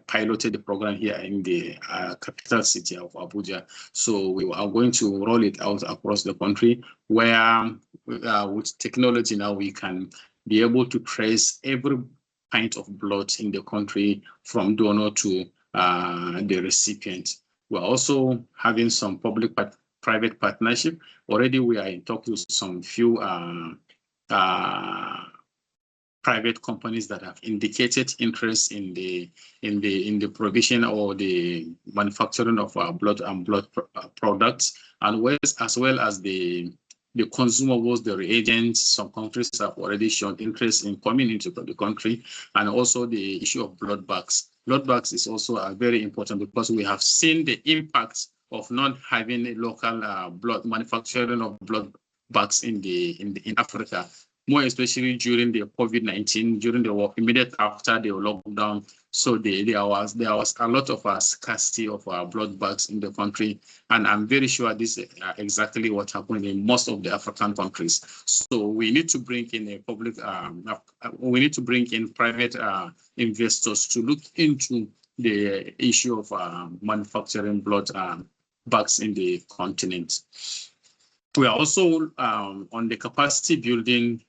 piloted the program here in the capital city of Abuja. So we are going to roll it out across the country, where with technology now we can be able to trace every pint of blood in the country from donor to the recipient. We're also having some public-private partnership. Already we are in talk with some few private companies that have indicated interest in the provision or the manufacturing of blood and blood products, and as well as the consumables, the reagents. Some countries have already shown interest in coming into the country, and also the issue of blood bags. Blood bags is also very important because we have seen the impact of not having a local blood manufacturing of blood bags in Africa, more especially during the COVID-19, during the war, immediate after the lockdown. So there was a lot of scarcity of blood bags in the country, and I'm very sure this is exactly what happened in most of the African countries. So we need to bring in a public, we need to bring in private investors to look into the issue of manufacturing blood bags in the continent. We are also on the capacity building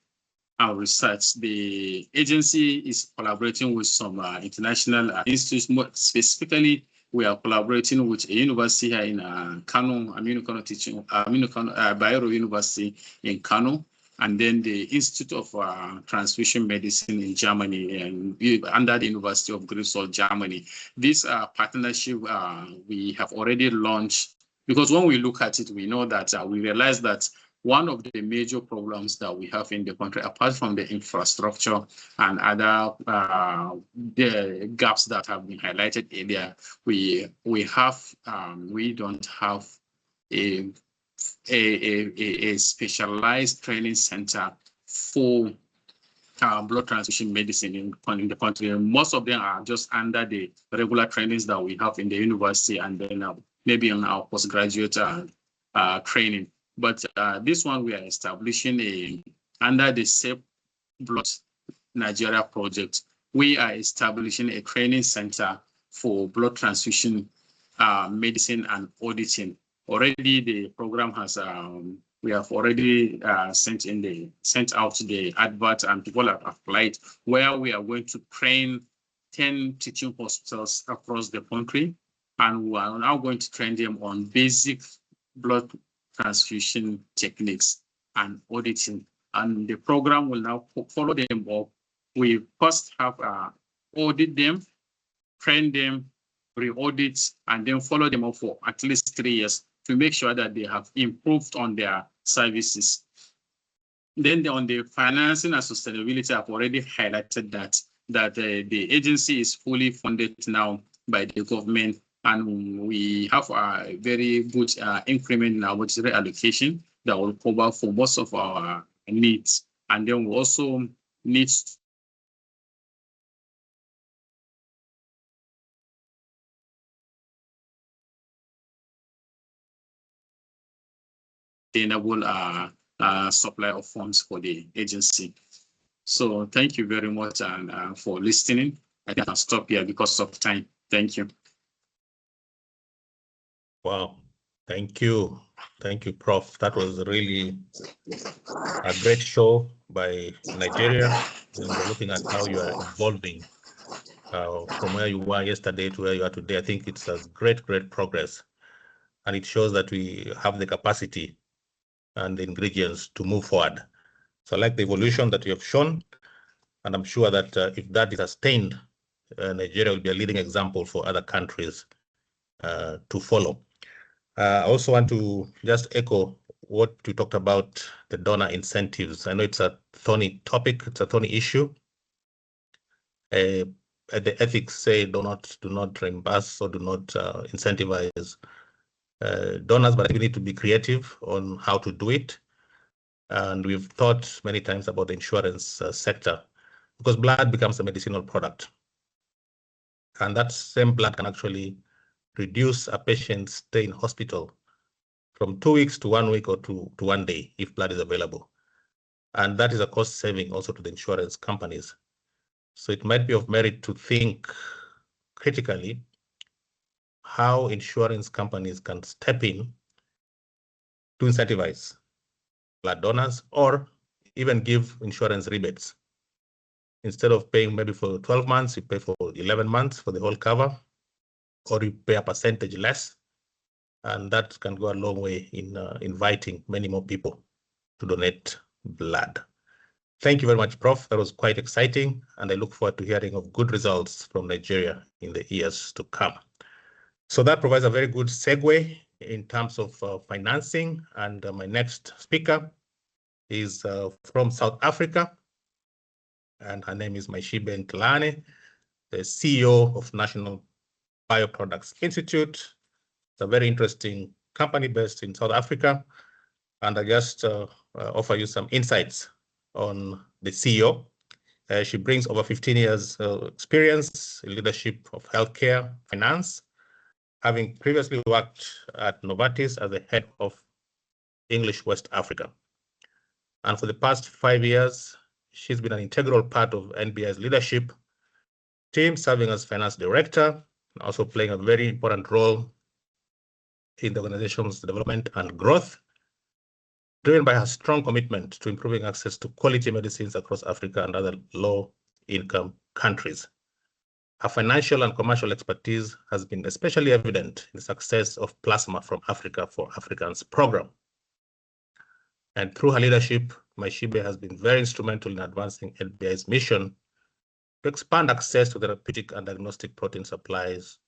and research. The agency is collaborating with some international institutes. More specifically, we are collaborating with a university here in Kano, Bayero University in Kano, and then the Institute of Transfusion Medicine in Germany, and under the University of Greifswald, Germany. This partnership we have already launched, because when we look at it, we know that we realize that one of the major problems that we have in the country, apart from the infrastructure and other the gaps that have been highlighted earlier, we don't have a specialized training center for blood transfusion medicine in the country. Most of them are just under the regular trainings that we have in the university, and then maybe in our postgraduate training. But this one we are establishing under the Safe Blood Nigeria project. We are establishing a training center for blood transfusion medicine and auditing. Already the program has we have already sent out the advert, and people have applied, where we are going to train 10 teaching hospitals across the country, and we are now going to train them on basic blood transfusion techniques and auditing. And the program will now follow them up. We first have audit them, train them, re-audit, and then follow them up for at least 3 years to make sure that they have improved on their services. Then on the financing and sustainability, I've already highlighted that the agency is fully funded now by the government, and we have a very good increment in our budgetary allocation that will cover for most of our needs. And then we also need sustainable supply of funds for the agency. So thank you very much and for listening. I can stop here because of time. Thank you. Wow, thank you. Thank you, Prof. That was really a great show by Nigeria. And we're looking at how you are evolving from where you were yesterday to where you are today. I think it's a great progress. And it shows that we have the capacity and the ingredients to move forward. So I like the evolution that you have shown. And I'm sure that if that is sustained, Nigeria will be a leading example for other countries to follow. I also want to just echo what you talked about, the donor incentives. I know it's a thorny topic, it's a thorny issue. The ethics say do not reimburse or do not incentivize donors, but we need to be creative on how to do it. And we've thought many times about the insurance sector, because blood becomes a medicinal product. And that same blood can actually reduce a patient's stay in hospital from 2 weeks to 1 week or to 1 day if blood is available. And that is a cost saving also to the insurance companies. So it might be of merit to think critically how insurance companies can step in to incentivize blood donors or even give insurance rebates. Instead of paying maybe for 12 months, you pay for 11 months for the whole cover, or you pay a percentage less. And that can go a long way in inviting many more people to donate blood. Thank you very much, Prof. That was quite exciting, and I look forward to hearing of good results from Nigeria in the years to come. So that provides a very good segue in terms of financing, and my next speaker is from South Africa, and her name is Mashibe Ntlane, the CEO of National Bioproducts Institute. It's a very interesting company based in South Africa, and I just offer you some insights on the CEO. She brings over 15 years experience in leadership of healthcare finance, having previously worked at Novartis as the head of English West Africa. And for the past 5 years, she's been an integral part of NBI's leadership team, serving as finance director, and also playing a very important role in the organization's development and growth, driven by her strong commitment to improving access to quality medicines across Africa and other low-income countries. Her financial and commercial expertise has been especially evident in the success of Plasma from Africa for Africans program. And through her leadership, Mashibe has been very instrumental in advancing NBI's mission to expand access to therapeutic and diagnostic protein supplies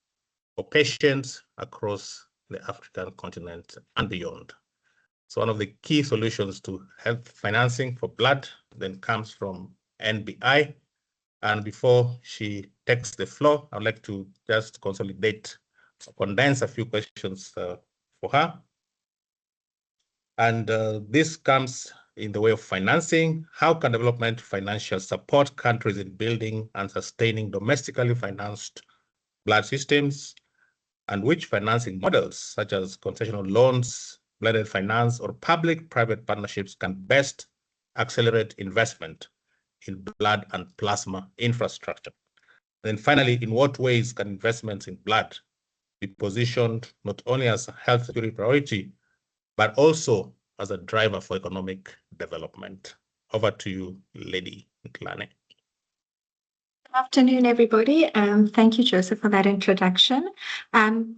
for patients across the African continent and beyond. So one of the key solutions to health financing for blood then comes from NBI. And before she takes the floor, I'd like to just consolidate, condense a few questions for her. And this comes in the way of financing. How can development financial support countries in building and sustaining domestically financed blood systems? And which financing models, such as concessional loans, blended finance, or public-private partnerships can best accelerate investment in blood and plasma infrastructure? And then finally, in what ways can investments in blood be positioned not only as a health security priority, but also as a driver for economic development? Over to you, Lady Ntlane. Good afternoon, everybody. Thank you, Joseph, for that introduction.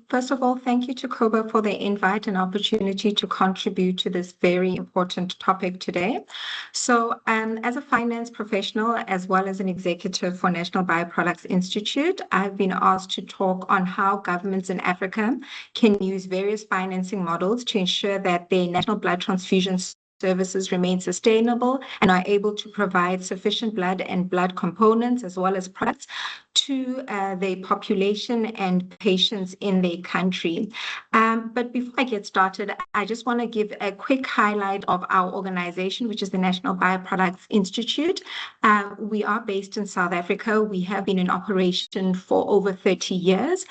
First of all, thank you to CoBA for the invite and opportunity to contribute to this very important topic today. So as a finance professional, as well as an executive for National Bioproducts Institute, I've been asked to talk on how governments in Africa can use various financing models to ensure that their national blood transfusion services remain sustainable and are able to provide sufficient blood and blood components as well as products to their population and patients in their country. But before I get started, I just want to give a quick highlight of our organization, which is the National Bioproducts Institute. We are based in South Africa. We have been in operation for over 30 years.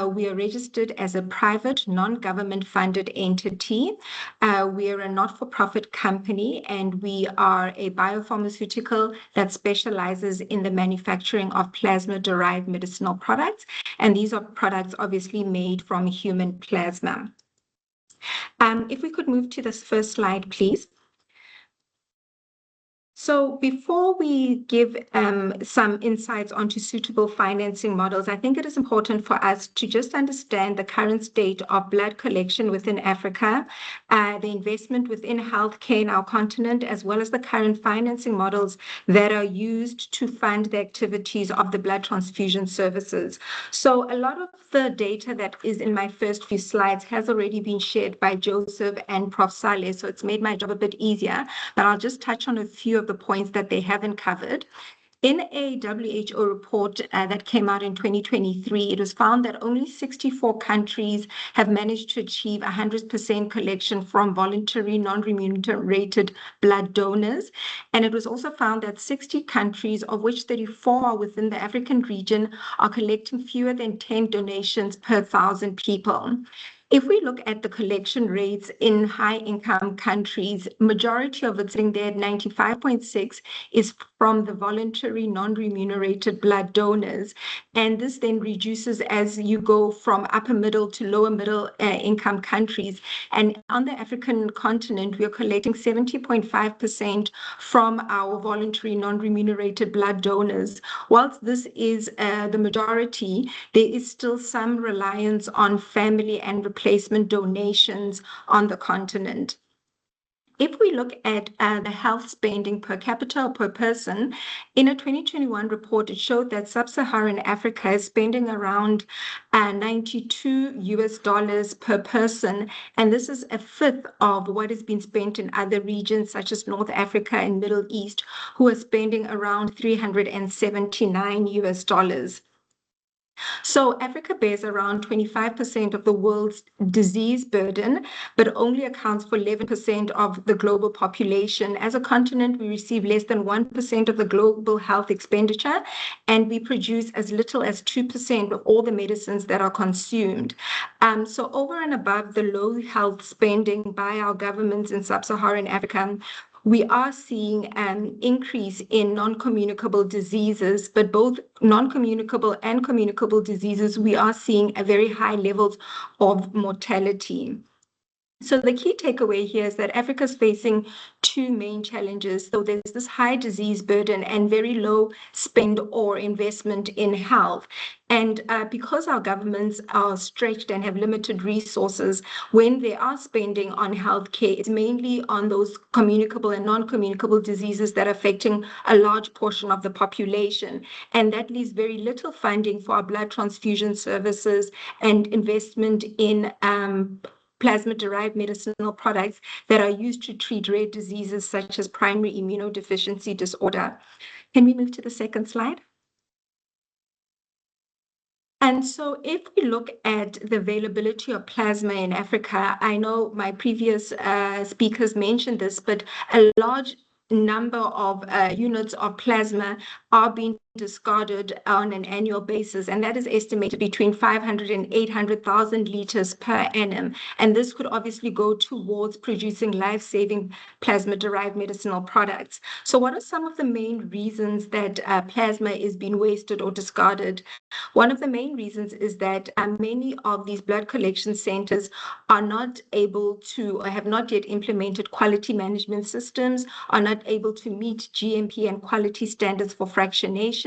We are registered as a private, non-government funded entity. We are a not-for-profit company, and we are a biopharmaceutical that specializes in the manufacturing of plasma-derived medicinal products. And these are products obviously made from human plasma. If we could move to this first slide, please. So before we give some insights onto suitable financing models, I think it is important for us to just understand the current state of blood collection within Africa, the investment within healthcare in our continent, as well as the current financing models that are used to fund the activities of the blood transfusion services. So a lot of the data that is in my first few slides has already been shared by Joseph and Prof. Saleh, so it's made my job a bit easier, but I'll just touch on a few of the points that they haven't covered. In a WHO report that came out in 2023, it was found that only 64 countries have managed to achieve 100% collection from voluntary, non-remunerated blood donors. And it was also found that 60 countries, of which 34 are within the African region, are collecting fewer than 10 donations per 1,000 people. If we look at the collection rates in high-income countries, majority of it sitting there at 95.6 is from the voluntary non-remunerated blood donors. And this then reduces as you go from upper middle to lower middle income countries. And on the African continent, we are collecting 70.5% from our voluntary non-remunerated blood donors. Whilst this is the majority, there is still some reliance on family and replacement donations on the continent. If we look at the health spending per capita or per person, in a 2021 report, it showed that sub-Saharan Africa is spending around $92 per person, and this is a fifth of what has been spent in other regions such as North Africa and Middle East, who are spending around $379. So Africa bears around 25% of the world's disease burden, but only accounts for 11% of the global population. As a continent, we receive less than 1% of the global health expenditure, and we produce as little as 2% of all the medicines that are consumed. So over and above the low health spending by our governments in sub-Saharan Africa, we are seeing an increase in non-communicable diseases, but both non-communicable and communicable diseases, we are seeing a very high levels of mortality. So the key takeaway here is that Africa is facing two main challenges. So there's this high disease burden and very low spend or investment in health. And because our governments are stretched and have limited resources, when they are spending on healthcare, it's mainly on those communicable and non-communicable diseases that are affecting a large portion of the population. And that leaves very little funding for our blood transfusion services and investment in plasma-derived medicinal products that are used to treat rare diseases such as primary immunodeficiency disorder. Can we move to the second slide? And so if we look at the availability of plasma in Africa, I know my previous speakers mentioned this, but a large number of units of plasma are being discarded on an annual basis, and that is estimated between 500 and 800,000 liters per annum. And this could obviously go towards producing life-saving plasma-derived medicinal products. So what are some of the main reasons that plasma is being wasted or discarded? One of the main reasons is that many of these blood collection centers are not able to, or have not yet implemented quality management systems, are not able to meet GMP and quality standards for fractionation.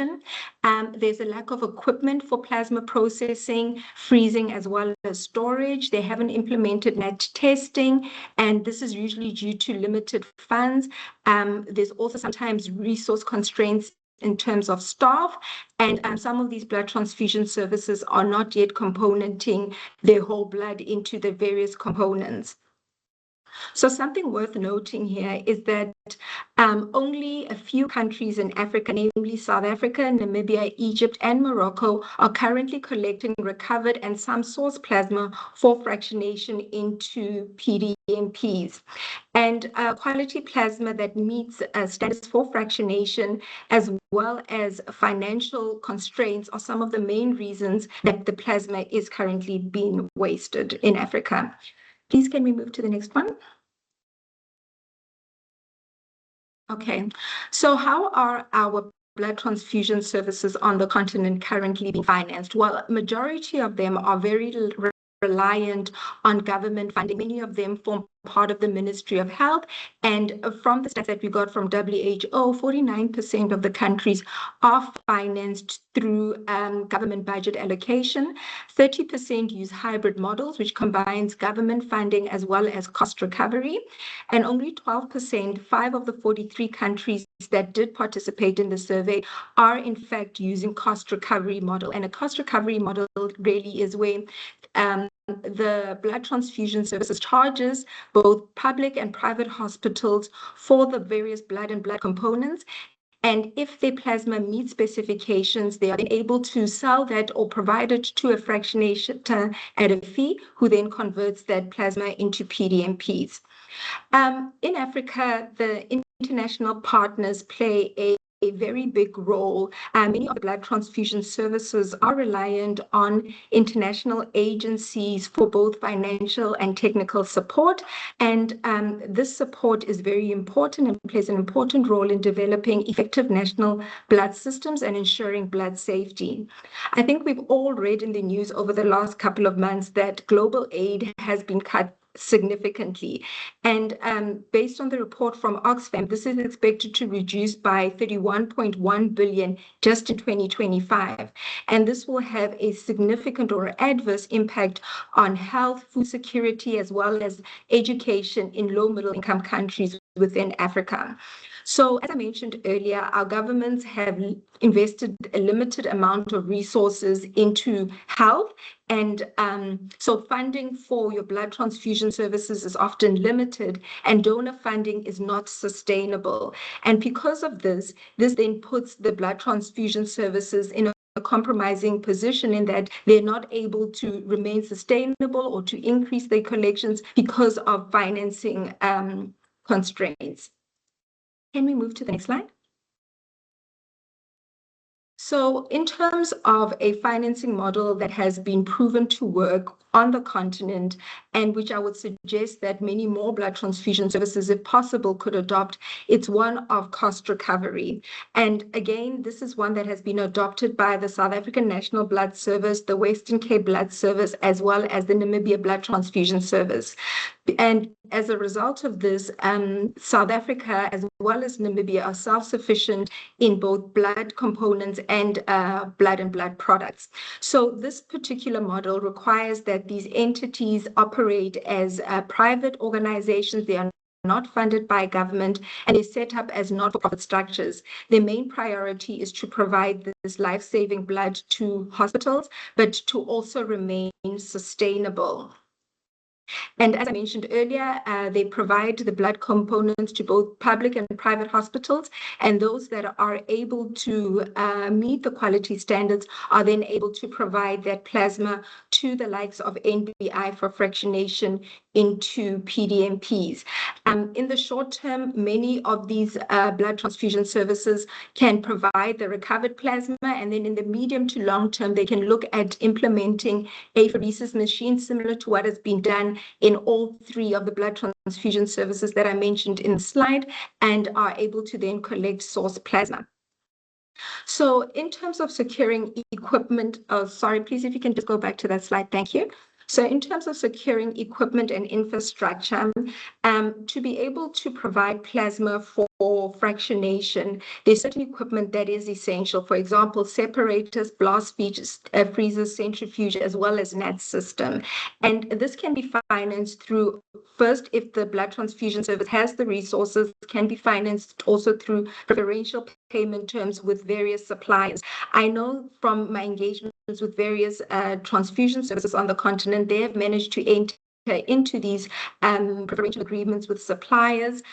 There's a lack of equipment for plasma processing, freezing, as well as storage. They haven't implemented net testing, and this is usually due to limited funds. There's also sometimes resource constraints in terms of staff, and some of these blood transfusion services are not yet componenting their whole blood into the various components. So something worth noting here is that only a few countries in Africa, namely South Africa, Namibia, Egypt, and Morocco, are currently collecting recovered and some source plasma for fractionation into PDMPs. And quality plasma that meets standards for fractionation, as well as financial constraints, are some of the main reasons that the plasma is currently being wasted in Africa. Please, can we move to the next one? Okay, so how are our blood transfusion services on the continent currently being financed? Well, majority of them are very reliant on government funding. Many of them form part of the Ministry of Health, and from the stats that we got from WHO, 49% of the countries are financed through government budget allocation. 30% use hybrid models, which combines government funding as well as cost recovery, and only 12%, 5 of the 43 countries that did participate in the survey, are in fact using cost recovery model. And a cost recovery model really is where the blood transfusion services charges both public and private hospitals for the various blood and blood components. And if their plasma meets specifications, they are then able to sell that or provide it to a fractionator at a fee, who then converts that plasma into PDMPs. In Africa, the international partners play a a very big role. Many of the blood transfusion services are reliant on international agencies for both financial and technical support. And this support is very important and plays an important role in developing effective national blood systems and ensuring blood safety. I think we've all read in the news over the last couple of months that global aid has been cut significantly. And based on the report from Oxfam, this is expected to reduce by 31.1 billion just in 2025. And this will have a significant or adverse impact on health, food security, as well as education in low middle income countries within Africa. So as I mentioned earlier, our governments have invested a limited amount of resources into health. And so funding for your blood transfusion services is often limited and donor funding is not sustainable. And because of this then puts the blood transfusion services in a compromising position in that they're not able to remain sustainable or to increase their collections because of financing constraints. Can we move to the next slide? So in terms of a financing model that has been proven to work on the continent, and which I would suggest that many more blood transfusion services, if possible, could adopt, it's one of cost recovery. And again, this is one that has been adopted by the South African National Blood Service, the Western Cape Blood Service, as well as the Namibia Blood Transfusion Service. And as a result of this, South Africa, as well as Namibia, are self-sufficient in both blood components and blood and blood products. So this particular model requires that these entities operate as private organizations. They are not funded by government, and they're set up as not-for-profit structures. Their main priority is to provide this life-saving blood to hospitals, but to also remain sustainable. And as I mentioned earlier, they provide the blood components to both public and private hospitals, and those that are able to meet the quality standards are then able to provide that plasma to the likes of NBI for fractionation into PDMPs. In the short term, many of these blood transfusion services can provide the recovered plasma, and then in the medium to long term, they can look at implementing apheresis machines similar to what has been done in all three of the blood transfusion services that I mentioned in the slide, and are able to then collect source plasma. So in terms of securing equipment, sorry, please, if you can just go back to that slide, thank you. So in terms of securing equipment and infrastructure, to be able to provide plasma for fractionation, there's certain equipment that is essential. For example, separators, blast freezers, centrifuge, as well as NAT system. And this can be financed through, first, if the blood transfusion service has the resources, can be financed also through preferential payment terms with various suppliers. I know from my engagement with various transfusion services on the continent, they have managed to enter into these preferential agreements with suppliers,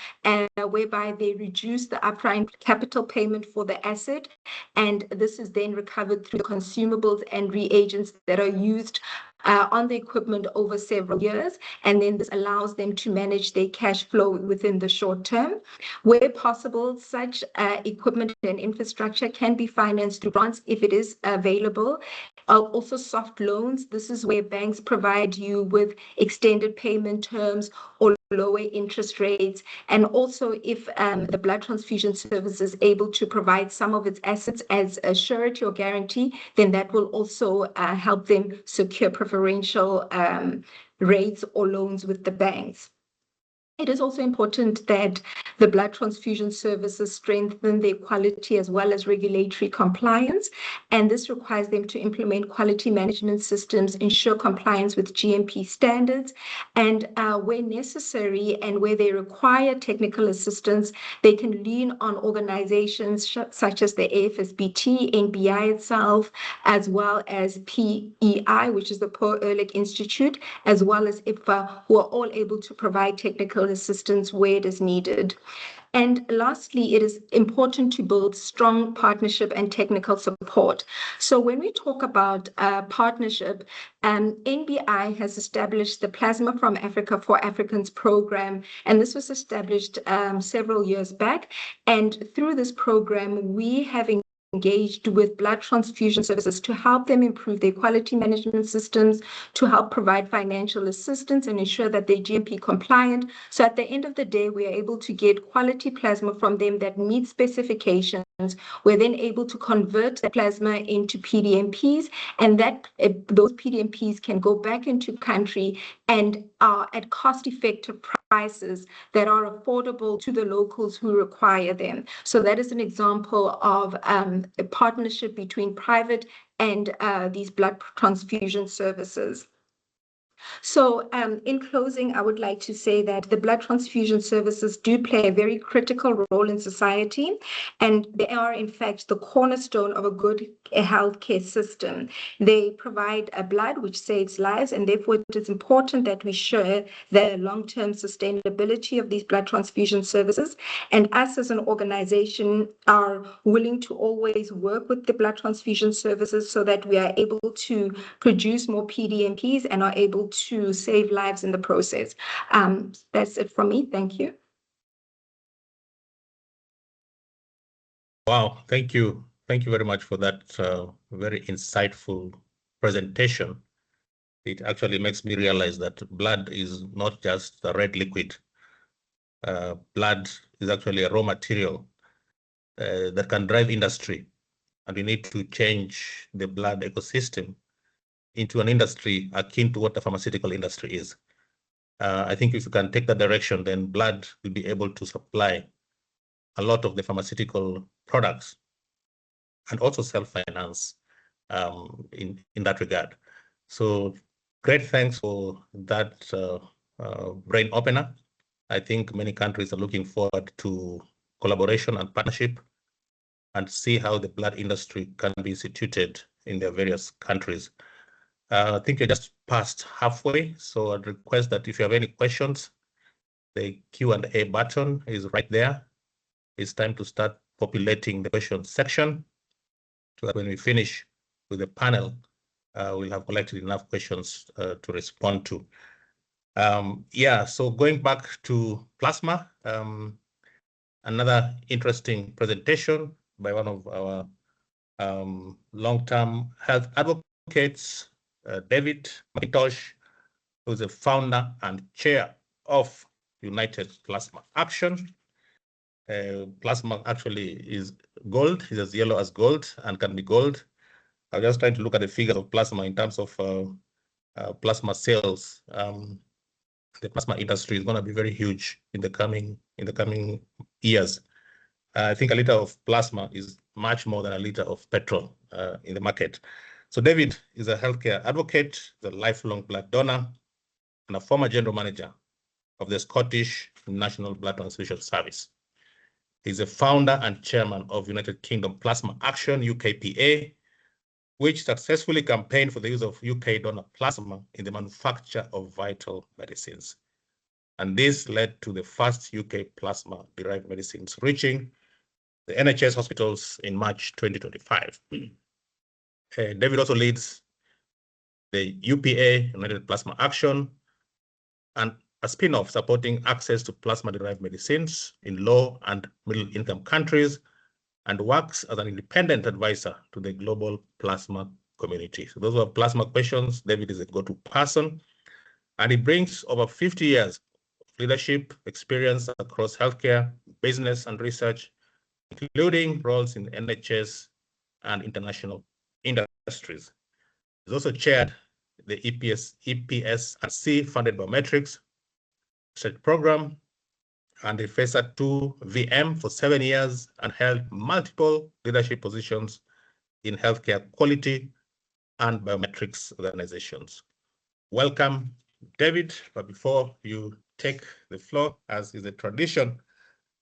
whereby they reduce the upfront capital payment for the asset, and this is then recovered through the consumables and reagents that are used on the equipment over several years, and then this allows them to manage their cash flow within the short term. Where possible, such equipment and infrastructure can be financed through grants if it is available. Also soft loans, this is where banks provide you with extended payment terms or lower interest rates. And also if the blood transfusion service is able to provide some of its assets as a surety or guarantee, then that will also help them secure preferential rates or loans with the banks. It is also important that the blood transfusion services strengthen their quality as well as regulatory compliance, and this requires them to implement quality management systems, ensure compliance with GMP standards, and where necessary and where they require technical assistance, they can lean on organizations such as the AFSBT, NBI itself, as well as PEI, which is the Paul Ehrlich Institute, as well as IPFA, who are all able to provide technical assistance where it is needed. And lastly, it is important to build strong partnership and technical support. So when we talk about partnership, NBI has established the Plasma from Africa for Africans program, and this was established several years back. And through this program, we have engaged with blood transfusion services to help them improve their quality management systems, to help provide financial assistance and ensure that they're GMP compliant. So at the end of the day, we are able to get quality plasma from them that meets specifications. We're then able to convert the plasma into PDMPs, and that those PDMPs can go back into country and are at cost-effective prices that are affordable to the locals who require them. So that is an example of a partnership between private and these blood transfusion services. So in closing, I would like to say that the blood transfusion services do play a very critical role in society, and they are in fact the cornerstone of a good healthcare system. They provide a blood which saves lives, and therefore it is important that we share the long-term sustainability of these blood transfusion services. And us as an organization are willing to always work with the blood transfusion services so that we are able to produce more PDMPs and are able to save lives in the process. That's it from me. Thank you. Wow, thank you. Thank you very much for that very insightful presentation. It actually makes me realize that blood is not just a red liquid. Blood is actually a raw material that can drive industry, and we need to change the blood ecosystem into an industry akin to what the pharmaceutical industry is. I think if you can take that direction, then blood will be able to supply a lot of the pharmaceutical products and also self-finance in that regard. So great thanks for that brain opener. I think many countries are looking forward to collaboration and partnership and see how the blood industry can be instituted in their various countries. I think you're just past halfway, so I'd request that if you have any questions, the Q&A button is right there. It's time to start populating the question section so that when we finish with the panel, we'll have collected enough questions to respond to. Yeah, so going back to plasma, another interesting presentation by one of our long-term health advocates, David McIntosh, who's the founder and chair of United Plasma Action. Plasma actually is gold, it's as yellow as gold and can be gold. I'm just trying to look at the figures of plasma in terms of plasma sales. The plasma industry is going to be very huge in the coming years. I think a liter of plasma is much more than a liter of petrol in the market. So David is a healthcare advocate, the lifelong blood donor, and a former general manager of the Scottish National Blood Transfusion Service. He's a founder and chairman of United Kingdom Plasma Action, UKPA, which successfully campaigned for the use of UK donor plasma in the manufacture of vital medicines. And this led to the first UK plasma-derived medicines reaching the NHS hospitals in March 2025. David also leads the UPA, United Plasma Action, and a spin-off supporting access to plasma-derived medicines in low and middle-income countries, and works as an independent advisor to the global plasma community. So those were plasma questions. David is a go-to person, and he brings over 50 years of leadership experience across healthcare, business, and research, including roles in NHS and international industries. He's also chaired the EPS&C funded biometrics research program and the FASA2 VM for 7 years and held multiple leadership positions in healthcare quality and biometrics organizations. Welcome, David. But before you take the floor, as is a tradition,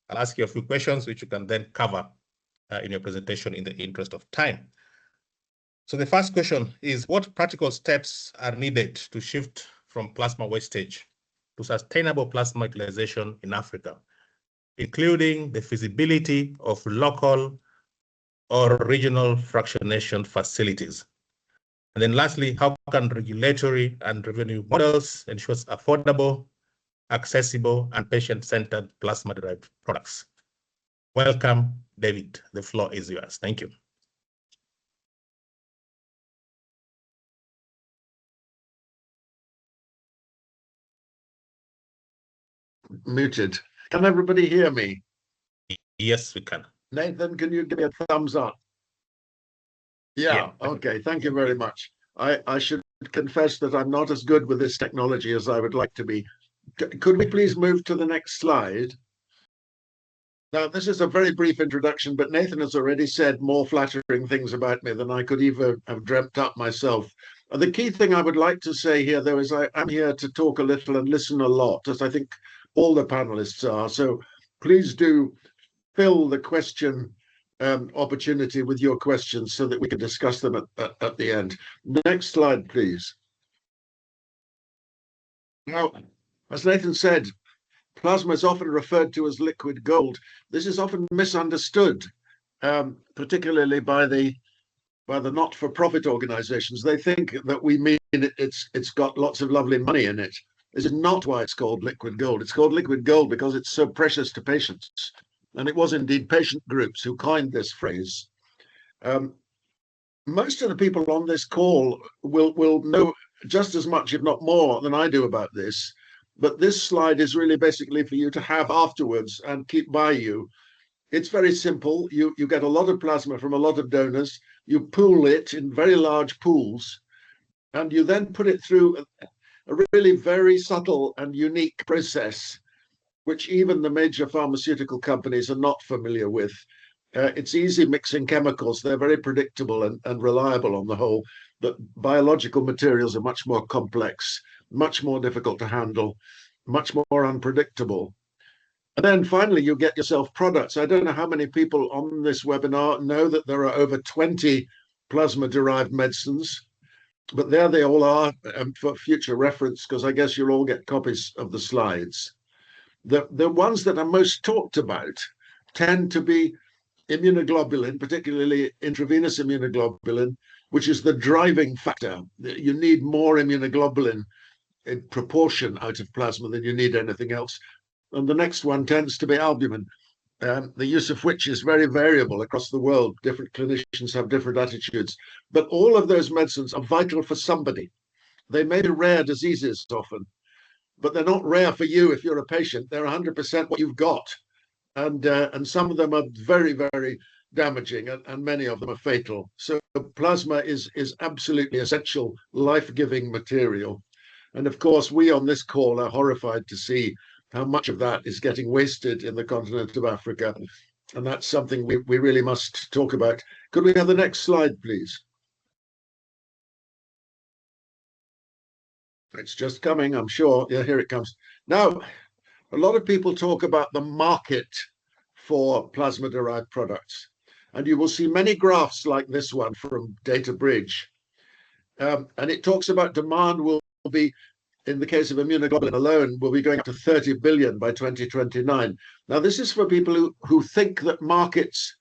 I'll ask you a few questions which you can then cover in your presentation in the interest of time. So the first question is, what practical steps are needed to shift from plasma wastage to sustainable plasma utilization in Africa? including the feasibility of local or regional fractionation facilities. And then lastly, how can regulatory and revenue models ensure affordable, accessible, and patient-centered plasma-derived products? Welcome, David. The floor is yours. Thank you. Muted. Can everybody hear me? Yes, we can. Nathan, can you give me a thumbs up? Yeah, okay, thank you very much. I should confess that I'm not as good with this technology as I would like to be. Could we please move to the next slide? Now, this is a very brief introduction, but Nathan has already said more flattering things about me than I could even have dreamt up myself. The key thing I would like to say here, though, is I'm here to talk a little and listen a lot, as I think all the panelists are. So please do fill the question opportunity with your questions so that we can discuss them at the end. Next slide, please. Now, as Nathan said, plasma is often referred to as liquid gold. This is often misunderstood, particularly by the not-for-profit organizations. They think that we mean it's got lots of lovely money in it. This is not why it's called liquid gold. It's called liquid gold because it's so precious to patients. And it was indeed patient groups who coined this phrase. Most of the people on this call will know just as much, if not more, than I do about this. But this slide is really basically for you to have afterwards and keep by you. It's very simple. You get a lot of plasma from a lot of donors. You pool it in very large pools, and you then put it through a really very subtle and unique process, which even the major pharmaceutical companies are not familiar with. It's easy mixing chemicals. They're very predictable and reliable on the whole, but biological materials are much more complex, much more difficult to handle, much more unpredictable. And then finally, you get yourself products. I don't know how many people on this webinar know that there are over 20 plasma-derived medicines, but there they all are for future reference, because I guess you'll all get copies of the slides. The ones that are most talked about tend to be immunoglobulin, particularly intravenous immunoglobulin, which is the driving factor. You need more immunoglobulin in proportion out of plasma than you need anything else. And the next one tends to be albumin, the use of which is very variable across the world. Different clinicians have different attitudes, but all of those medicines are vital for somebody. They may be rare diseases often, but they're not rare for you if you're a patient. They're 100% what you've got. And some of them are very, very damaging, and many of them are fatal. So plasma is absolutely essential, life-giving material. And of course, we on this call are horrified to see how much of that is getting wasted in the continent of Africa. And that's something we really must talk about. Could we have the next slide, please? It's just coming, I'm sure. Yeah, here it comes. Now, a lot of people talk about the market for plasma-derived products. And you will see many graphs like this one from Data Bridge. And it talks about demand will be, in the case of immunoglobulin alone, will be going up to 30 billion by 2029. Now, this is for people who think that markets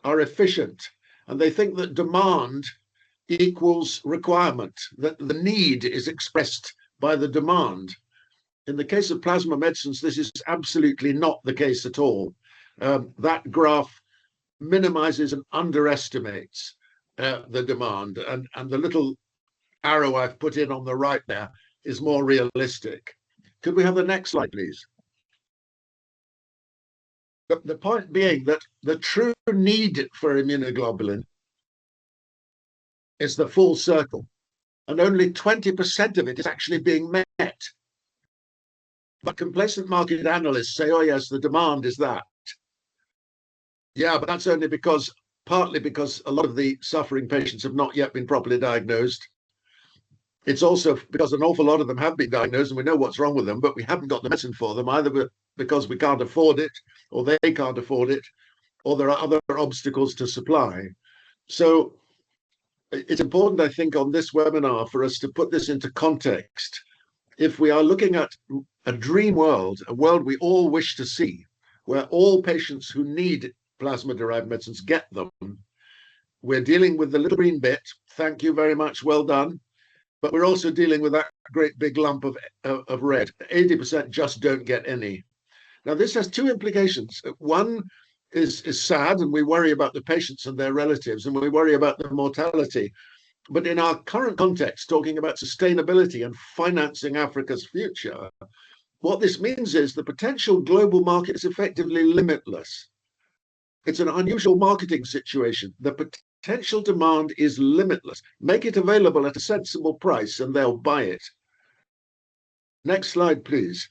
are efficient, and they think that demand equals requirement, that the need is expressed by the demand. In the case of plasma medicines, this is absolutely not the case at all. That graph minimizes and underestimates the demand, and the little arrow I've put in on the right there is more realistic. Could we have the next slide, please? The point being that the true need for immunoglobulin is the full circle, and only 20% of it is actually being met. But complacent market analysts say, oh yes, the demand is that. Yeah, but that's only partly because a lot of the suffering patients have not yet been properly diagnosed. It's also because an awful lot of them have been diagnosed and we know what's wrong with them, but we haven't got the medicine for them, either because we can't afford it, or they can't afford it, or there are other obstacles to supply. So it's important, I think, on this webinar for us to put this into context. If we are looking at a dream world, a world we all wish to see, where all patients who need plasma-derived medicines get them. We're dealing with the little green bit. Thank you very much. Well done. But we're also dealing with that great big lump of red. 80% just don't get any. Now, this has two implications. One is sad, and we worry about the patients and their relatives, and we worry about the mortality. But in our current context, talking about sustainability and financing Africa's future, what this means is the potential global market is effectively limitless. It's an unusual marketing situation. The potential demand is limitless. Make it available at a sensible price and they'll buy it. Next slide, please.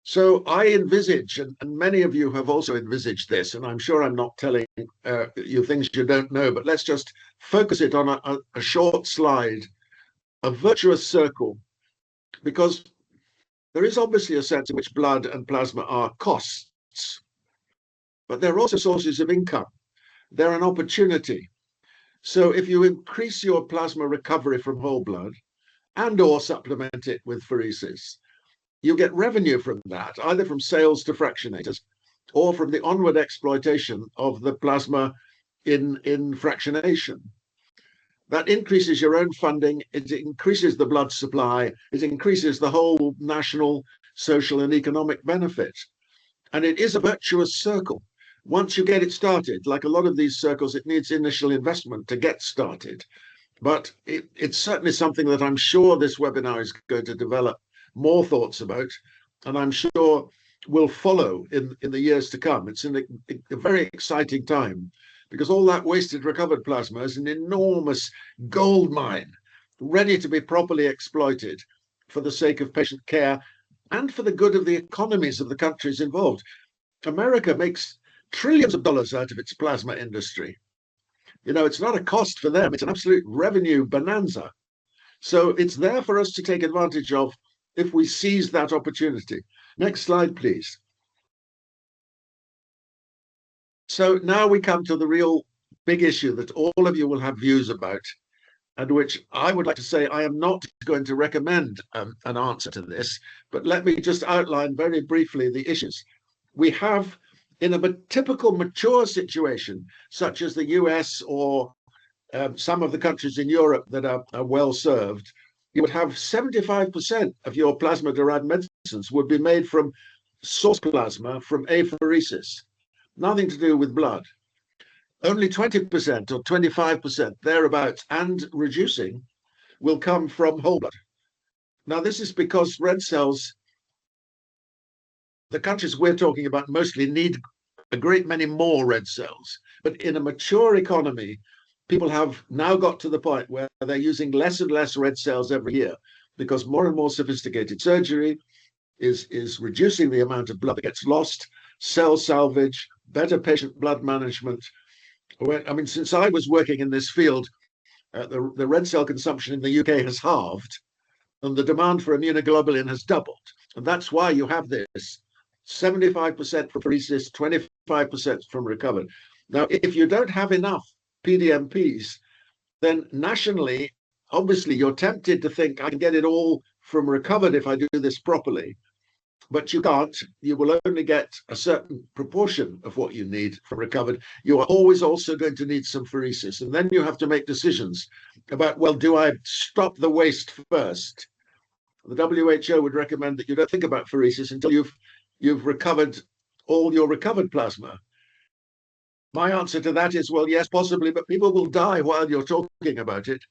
So I envisage, and many of you have also envisaged this, and I'm sure I'm not telling you things you don't know, but let's just focus it on a short slide, a virtuous circle, because there is obviously a sense in which blood and plasma are costs, but they're also sources of income. They're an opportunity. So if you increase your plasma recovery from whole blood and or supplement it with pheresis, you get revenue from that, either from sales to fractionators or from the onward exploitation of the plasma in fractionation. That increases your own funding, it increases the blood supply, it increases the whole national, social, and economic benefit. And it is a virtuous circle. Once you get it started, like a lot of these circles, it needs initial investment to get started. But it's certainly something that I'm sure this webinar is going to develop more thoughts about, and I'm sure will follow in the years to come. It's a very exciting time, because all that wasted recovered plasma is an enormous gold mine, ready to be properly exploited for the sake of patient care and for the good of the economies of the countries involved. America makes trillions of dollars out of its plasma industry. You know, it's not a cost for them, it's an absolute revenue bonanza. So it's there for us to take advantage of if we seize that opportunity. Next slide, please. So now we come to the real big issue that all of you will have views about, and which I would like to say I am not going to recommend an answer to this, but let me just outline very briefly the issues. We have, in a typical mature situation, such as the US or some of the countries in Europe that are well served, you would have 75% of your plasma-derived medicines would be made from source plasma from apheresis, nothing to do with blood. Only 20% or 25% thereabouts, and reducing, will come from whole blood. Now, this is because red cells, the countries we're talking about mostly need a great many more red cells. But in a mature economy, people have now got to the point where they're using less and less red cells every year, because more and more sophisticated surgery is reducing the amount of blood that gets lost, cell salvage, better patient blood management. I mean, since I was working in this field, the red cell consumption in the UK has halved, and the demand for immunoglobulin has doubled. And that's why you have this 75% from pheresis, 25% from recovered. Now, if you don't have enough PDMPs, then nationally, obviously, you're tempted to think, I can get it all from recovered if I do this properly. But you can't. You will only get a certain proportion of what you need from recovered. You are always also going to need some pheresis. And then you have to make decisions about, well, do I stop the waste first? The WHO would recommend that you don't think about pheresis until you've recovered all your recovered plasma. My answer to that is, well, yes, possibly, but people will die while you're talking about it.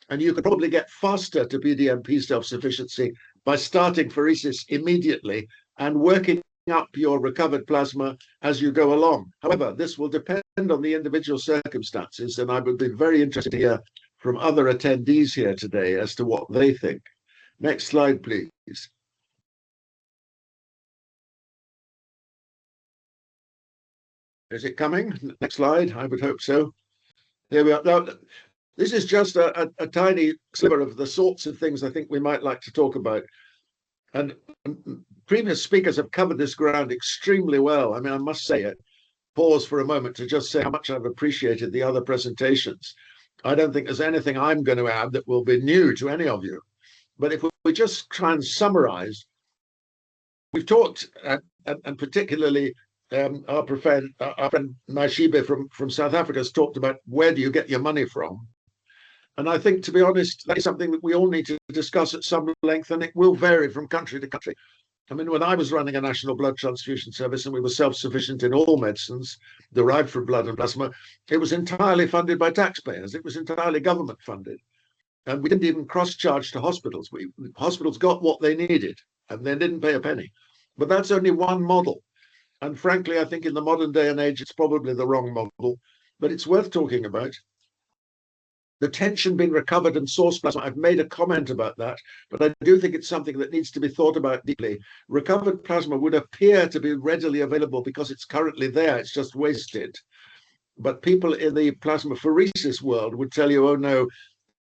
And you could probably get faster to PDMP self-sufficiency by starting pheresis immediately and working up your recovered plasma as you go along. However, this will depend on the individual circumstances, and I would be very interested to hear from other attendees here today as to what they think. Next slide, please. Is it coming? Next slide. I would hope so. Here we are. Now, this is just a tiny sliver of the sorts of things I think we might like to talk about. And previous speakers have covered this ground extremely well. I mean, I must say it. Pause for a moment to just say how much I've appreciated the other presentations. I don't think there's anything I'm going to add that will be new to any of you. But if we just try and summarize, we've talked, and particularly our friend Maishibe from South Africa has talked about where do you get your money from. And I think, to be honest, that is something that we all need to discuss at some length, and it will vary from country to country. I mean, when I was running a national blood transfusion service and we were self-sufficient in all medicines derived from blood and plasma, it was entirely funded by taxpayers. It was entirely government funded. And we didn't even cross-charge to hospitals. Hospitals got what they needed and they didn't pay a penny. But that's only one model. And frankly, I think in the modern day and age, it's probably the wrong model, but it's worth talking about. The tension being recovered and source plasma, I've made a comment about that, but I do think it's something that needs to be thought about deeply. Recovered plasma would appear to be readily available because it's currently there, it's just wasted. But people in the plasmapheresis world would tell you, oh no,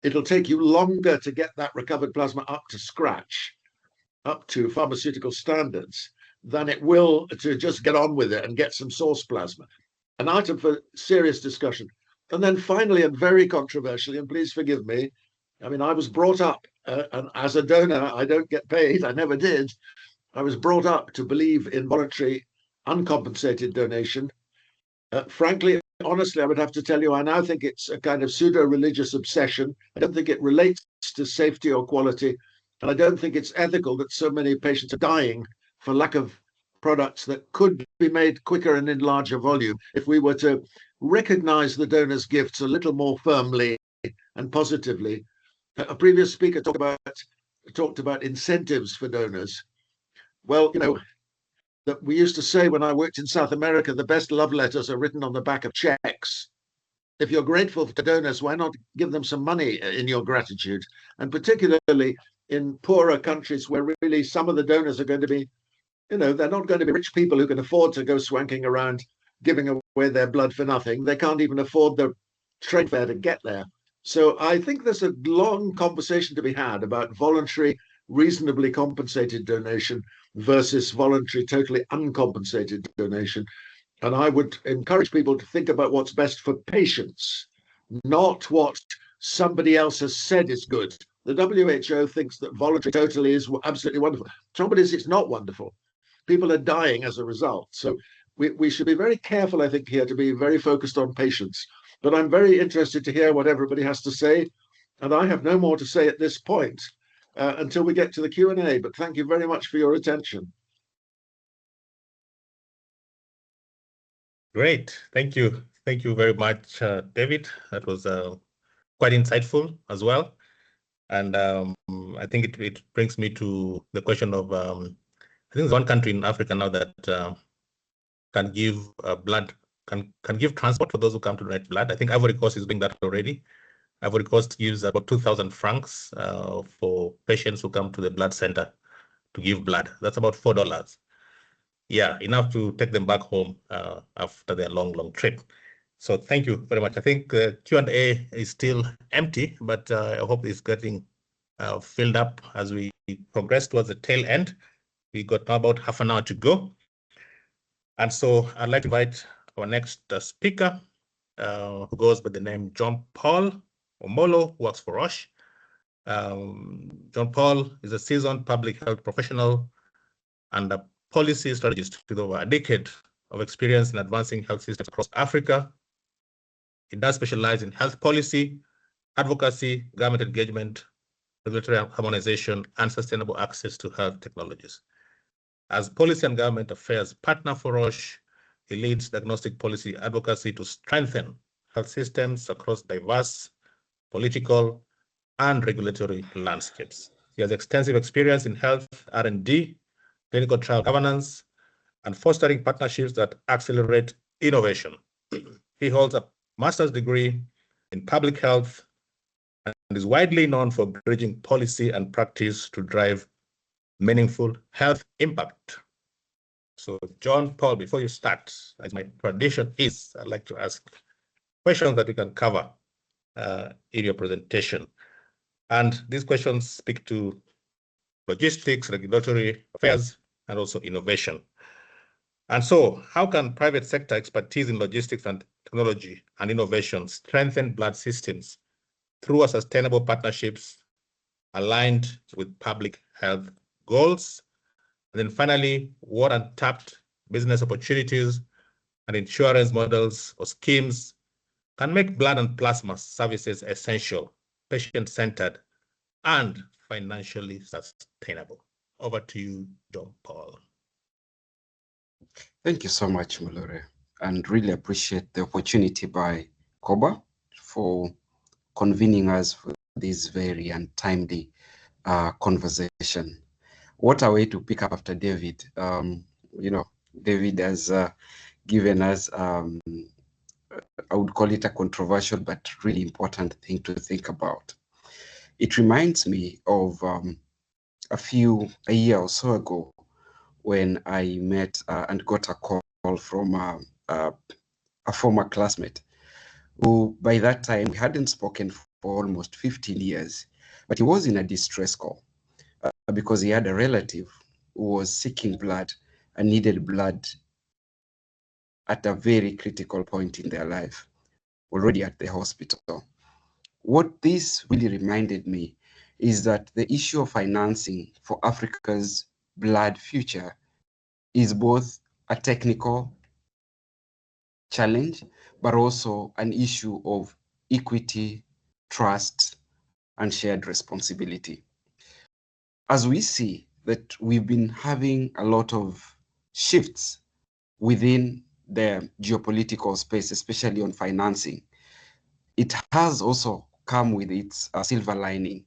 it'll take you longer to get that recovered plasma up to scratch, up to pharmaceutical standards, than it will to just get on with it and get some source plasma. An item for serious discussion. And then finally, and very controversially, and please forgive me, I mean, I was brought up, and as a donor, I don't get paid, I never did. I was brought up to believe in voluntary, uncompensated donation. Frankly, honestly, I would have to tell you, I now think it's a kind of pseudo-religious obsession. I don't think it relates to safety or quality. And I don't think it's ethical that so many patients are dying for lack of products that could be made quicker and in larger volume if we were to recognize the donor's gifts a little more firmly and positively. A previous speaker talked about incentives for donors. Well, you know, that we used to say when I worked in South America, the best love letters are written on the back of checks. If you're grateful to donors, why not give them some money in your gratitude? And particularly in poorer countries where really some of the donors are going to be, you know, they're not going to be rich people who can afford to go swanking around giving away their blood for nothing. They can't even afford the train fare to get there. So I think there's a long conversation to be had about voluntary, reasonably compensated donation versus voluntary, totally uncompensated donation. And I would encourage people to think about what's best for patients, not what somebody else has said is good. The WHO thinks that voluntary totally is absolutely wonderful. Trouble is, it's not wonderful. People are dying as a result. So we should be very careful, I think, here to be very focused on patients. But I'm very interested to hear what everybody has to say. And I have no more to say at this point until we get to the Q&A. But thank you very much for your attention. Great. Thank you. Thank you very much, David. That was quite insightful as well. And I think it brings me to the question of, I think there's one country in Africa now that can give blood, can give transport for those who come to donate blood. I think Ivory Coast is doing that already. Ivory Coast gives about 2,000 francs for patients who come to the blood center to give blood. That's about $4. Yeah, enough to take them back home after their long trip. So thank you very much. I think Q&A is still empty, but I hope it's getting filled up as we progress towards the tail end. We got about half an hour to go. And so I'd like to invite our next speaker, who goes by the name John Paul Omolo, who works for Roche. John Paul is a seasoned public health professional and a policy strategist with over a decade of experience in advancing health systems across Africa. He does specialize in health policy, advocacy, government engagement, regulatory harmonization, and sustainable access to health technologies. As policy and government affairs partner for Roche, he leads diagnostic policy advocacy to strengthen health systems across diverse political and regulatory landscapes. He has extensive experience in health R&D, clinical trial governance, and fostering partnerships that accelerate innovation. He holds a master's degree in public health and is widely known for bridging policy and practice to drive meaningful health impact. So John Paul, before you start, as my tradition is, I'd like to ask questions that we can cover in your presentation. And these questions speak to logistics, regulatory affairs, and also innovation. And so how can private sector expertise in logistics and technology and innovation strengthen blood systems through sustainable partnerships aligned with public health goals? And And then finally, what untapped business opportunities and insurance models or schemes can make blood and plasma services essential, patient-centered, and financially sustainable. Over to you, John Paul. Thank you so much, Mulure, and really appreciate the opportunity by CoBA for convening us for this very and timely conversation. What a way to pick up after David. David has given us, I would call it a controversial but really important thing to think about. It reminds me of a year or so ago when I met and got a call from a former classmate who, by that time, we hadn't spoken for almost 15 years, but he was in a distress call because he had a relative who was seeking blood and needed blood at a very critical point in their life, already at the hospital. What this really reminded me is that the issue of financing for Africa's blood future is both a technical challenge, but also an issue of equity, trust, and shared responsibility. As we see that we've been having a lot of shifts within the geopolitical space, especially on financing, it has also come with its silver lining,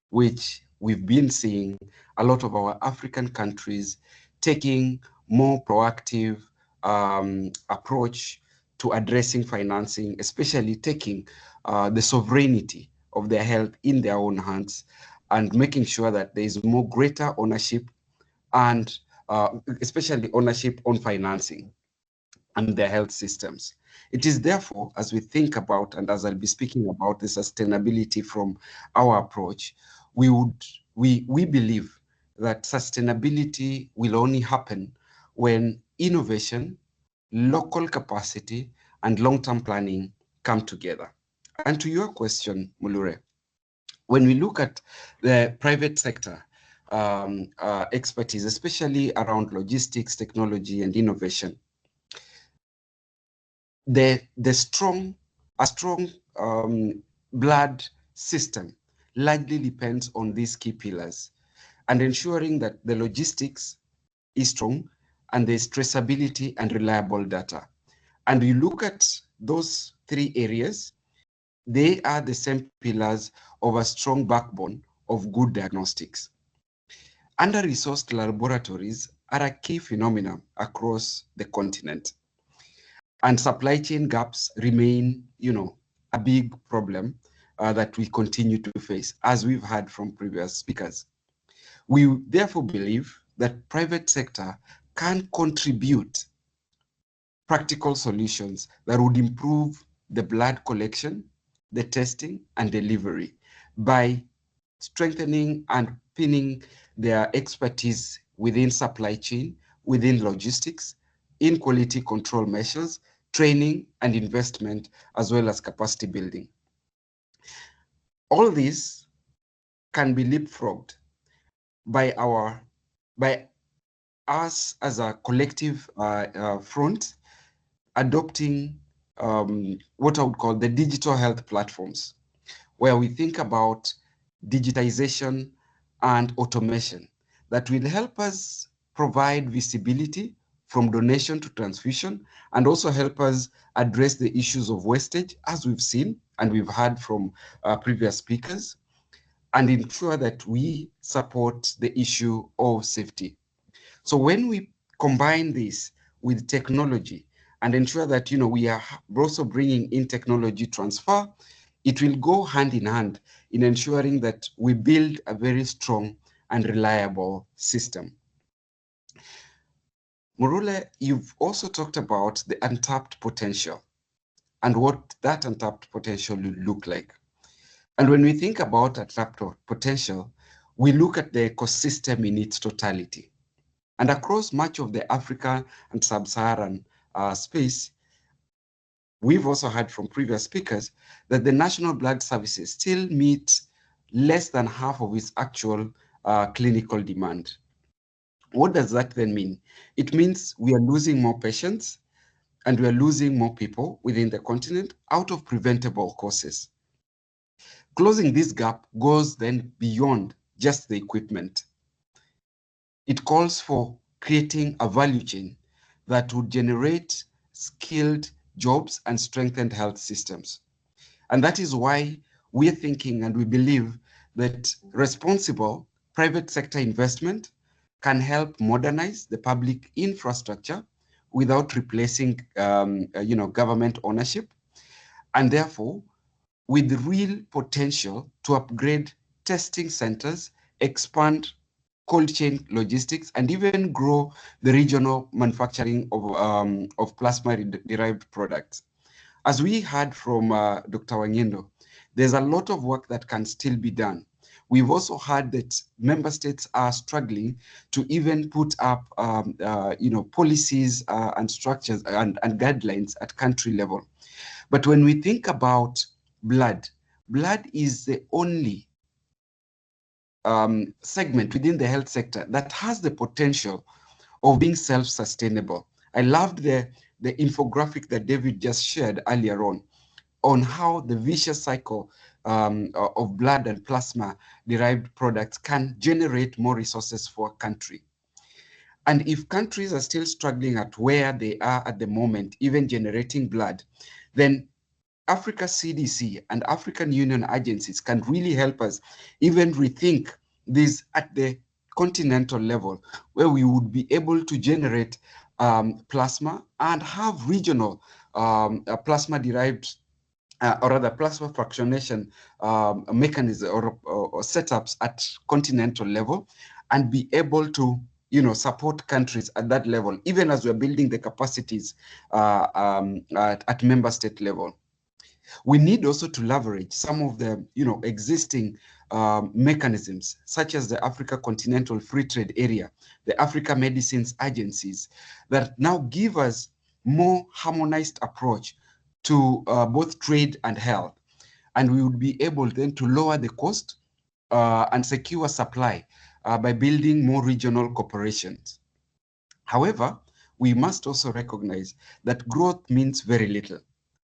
which we've been seeing a lot of our African countries taking more proactive approach to addressing financing, especially taking the sovereignty of their health in their own hands and making sure that there is more greater ownership and especially ownership on financing and their health systems. It is therefore, as we think about, and as I'll be speaking about the sustainability from our approach, we believe that sustainability will only happen when innovation, local capacity, and long-term planning come together. And to your question, Mulure, when we look at the private sector expertise, especially around logistics, technology, and innovation, a strong blood system largely depends on these key pillars and ensuring that the logistics is strong and there's traceability and reliable data. And you look at those three areas, they are the same pillars of a strong backbone of good diagnostics. Under-resourced laboratories are a key phenomenon across the continent. And supply chain gaps remain, a big problem that we continue to face, as we've heard from previous speakers. We therefore believe that private sector can contribute practical solutions that would improve the blood collection, the testing, and delivery by strengthening and pinning their expertise within supply chain, within logistics, in quality control measures, training and investment, as well as capacity building. All these can be leapfrogged by us as a collective front, adopting what I would call the digital health platforms, where we think about digitization and automation that will help us provide visibility from donation to transfusion, and also help us address the issues of wastage, as we've seen and we've heard from previous speakers, and ensure that we support the issue of safety. So when we combine this with technology and ensure that we are also bringing in technology transfer, it will go hand in hand in ensuring that we build a very strong and reliable system. Murule, you've also talked about the untapped potential and what that untapped potential will look like. And when we think about untapped potential, we look at the ecosystem in its totality. And across much of the Africa and sub-Saharan space, we've also heard from previous speakers that the national blood services still meet less than half of its actual clinical demand. What does that then mean? It means we are losing more patients and we are losing more people within the continent out of preventable causes. Closing this gap goes then beyond just the equipment. It calls for creating a value chain that would generate skilled jobs and strengthened health systems. And that is why we're thinking and we believe that responsible private sector investment can help modernize the public infrastructure without replacing government ownership, and therefore with real potential to upgrade testing centers, expand cold chain logistics, and even grow the regional manufacturing of plasma-derived products. As we heard from Dr. Wangendo, there's a lot of work that can still be done. We've also heard that member states are struggling to even put up policies and structures and guidelines at country level. But when we think about blood is the only segment within the health sector that has the potential of being self-sustainable. I loved the infographic that David just shared earlier on how the vicious cycle of blood and plasma-derived products can generate more resources for a country. And if countries are still struggling at where they are at the moment, even generating blood, then Africa CDC and African Union agencies can really help us even rethink this at the continental level, where we would be able to generate plasma and have regional plasma-derived or rather plasma fractionation mechanisms or setups at continental level, and be able to support countries at that level, even as we're building the capacities at member state level. We need also to leverage some of the existing mechanisms, such as the Africa Continental Free Trade Area, the Africa Medicines Agencies, that now give us more harmonized approach to both trade and health. And we would be able then to lower the cost and secure supply by building more regional corporations. However, we must also recognize that growth means very little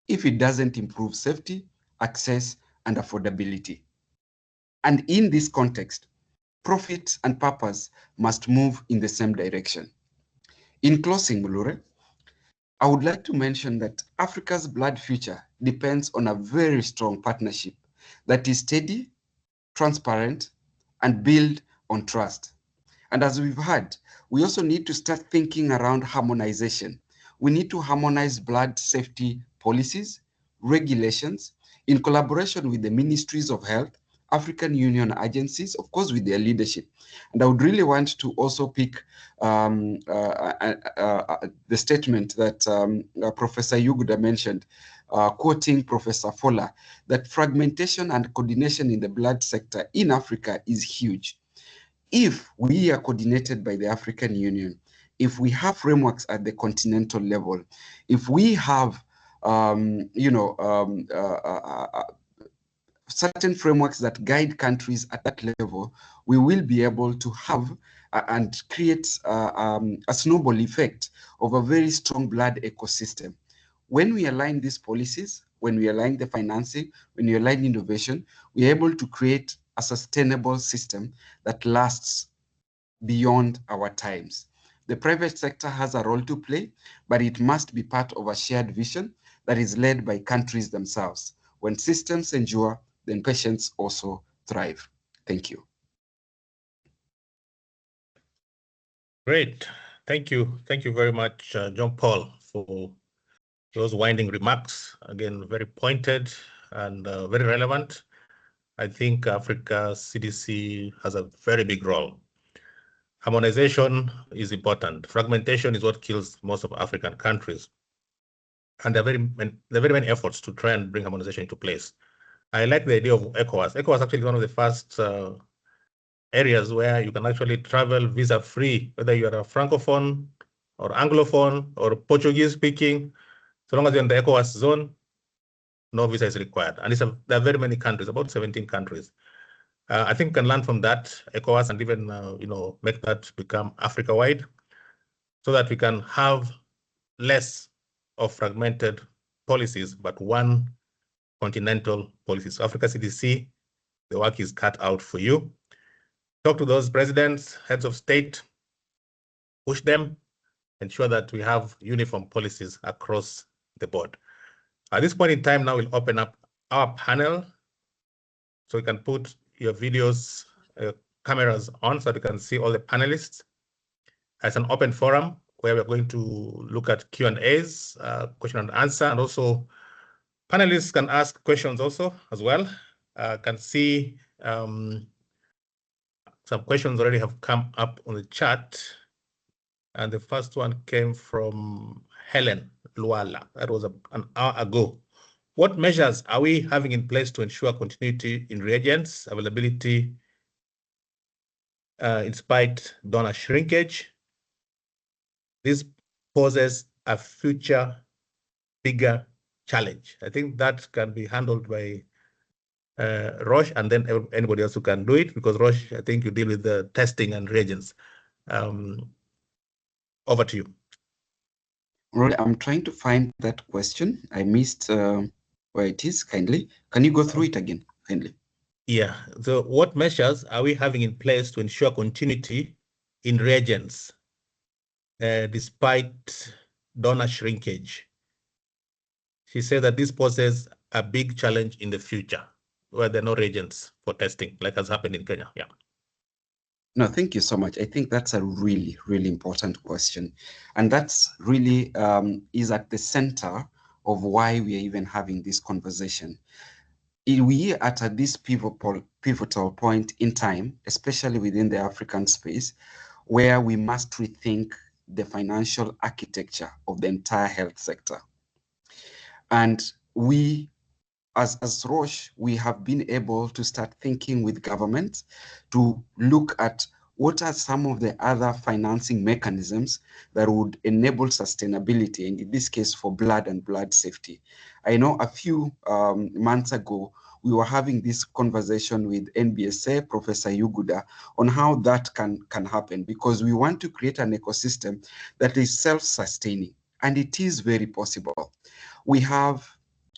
if it doesn't improve safety, access, and affordability. And in this context, profit and purpose must move in the same direction. In closing, Mulure, I would like to mention that Africa's blood future depends on a very strong partnership that is steady, transparent, and built on trust. And as we've heard, we also need to start thinking around harmonization. We need to harmonize blood safety policies, regulations, in collaboration with the ministries of health, African Union agencies, of course, with their leadership. And I would really want to also pick the statement that Professor Yuguda mentioned, quoting Professor Fola, that fragmentation and coordination in the blood sector in Africa is huge. If we are coordinated by the African Union, if we have frameworks at the continental level, if we have certain frameworks that guide countries at that level, we will be able to have and create a snowball effect of a very strong blood ecosystem. When we align these policies, when we align the financing, when we align innovation, we're able to create a sustainable system that lasts beyond our times. The private sector has a role to play, but it must be part of a shared vision that is led by countries themselves. When systems endure, then patients also thrive. Thank you. Great. Thank you. Thank you very much, John Paul, for those winding remarks. Again, very pointed and very relevant. I think Africa CDC has a very big role. Harmonization is important. Fragmentation is what kills most of African countries. And there are very many efforts to try and bring harmonization into place. I like the idea of ECOWAS. ECOWAS actually is one of the first areas where you can actually travel visa-free, whether you're a Francophone or Anglophone or Portuguese speaking. So long as you're in the ECOWAS zone, no visa is required. And there are very many countries, about 17 countries. I think we can learn from that, ECOWAS, and even make that become Africa-wide, so that we can have less of fragmented policies, but one continental policy. So Africa CDC, the work is cut out for you. Talk to those presidents, heads of state, push them, ensure that we have uniform policies across the board. At this point in time, now we'll open up our panel, so we can put your videos, cameras on, so that we can see all the panelists. As an open forum where we're going to look at Q&As, question and answer, and also panelists can ask questions also as well. Can see some questions already have come up on the chat. And the first one came from Helen Luala. That was an hour ago. What measures are we having in place to ensure continuity in reagents, availability, in spite donor shrinkage? This poses a future bigger challenge. I think that can be handled by Roche, and then anybody else who can do it, because Roche, I think you deal with the testing and reagents. Over to you. Rory, I'm trying to find that question. I missed where it is, kindly. Can you go through it again, kindly? Yeah, so what measures are we having in place to ensure continuity in reagents despite donor shrinkage? She said that this poses a big challenge in the future where there are no reagents for testing, like has happened in Kenya. Yeah. No, thank you so much. I think that's a really, really important question. And that's really is at the center of why we are even having this conversation. We are at this pivotal point in time, especially within the African space, where we must rethink the financial architecture of the entire health sector. And we, as Roche, we have been able to start thinking with government to look at what are some of the other financing mechanisms that would enable sustainability, and in this case for blood and blood safety. I know a few months ago, we were having this conversation with NBSA, Professor Yuguda, on how that can happen, because we want to create an ecosystem that is self-sustaining, and it is very possible. We have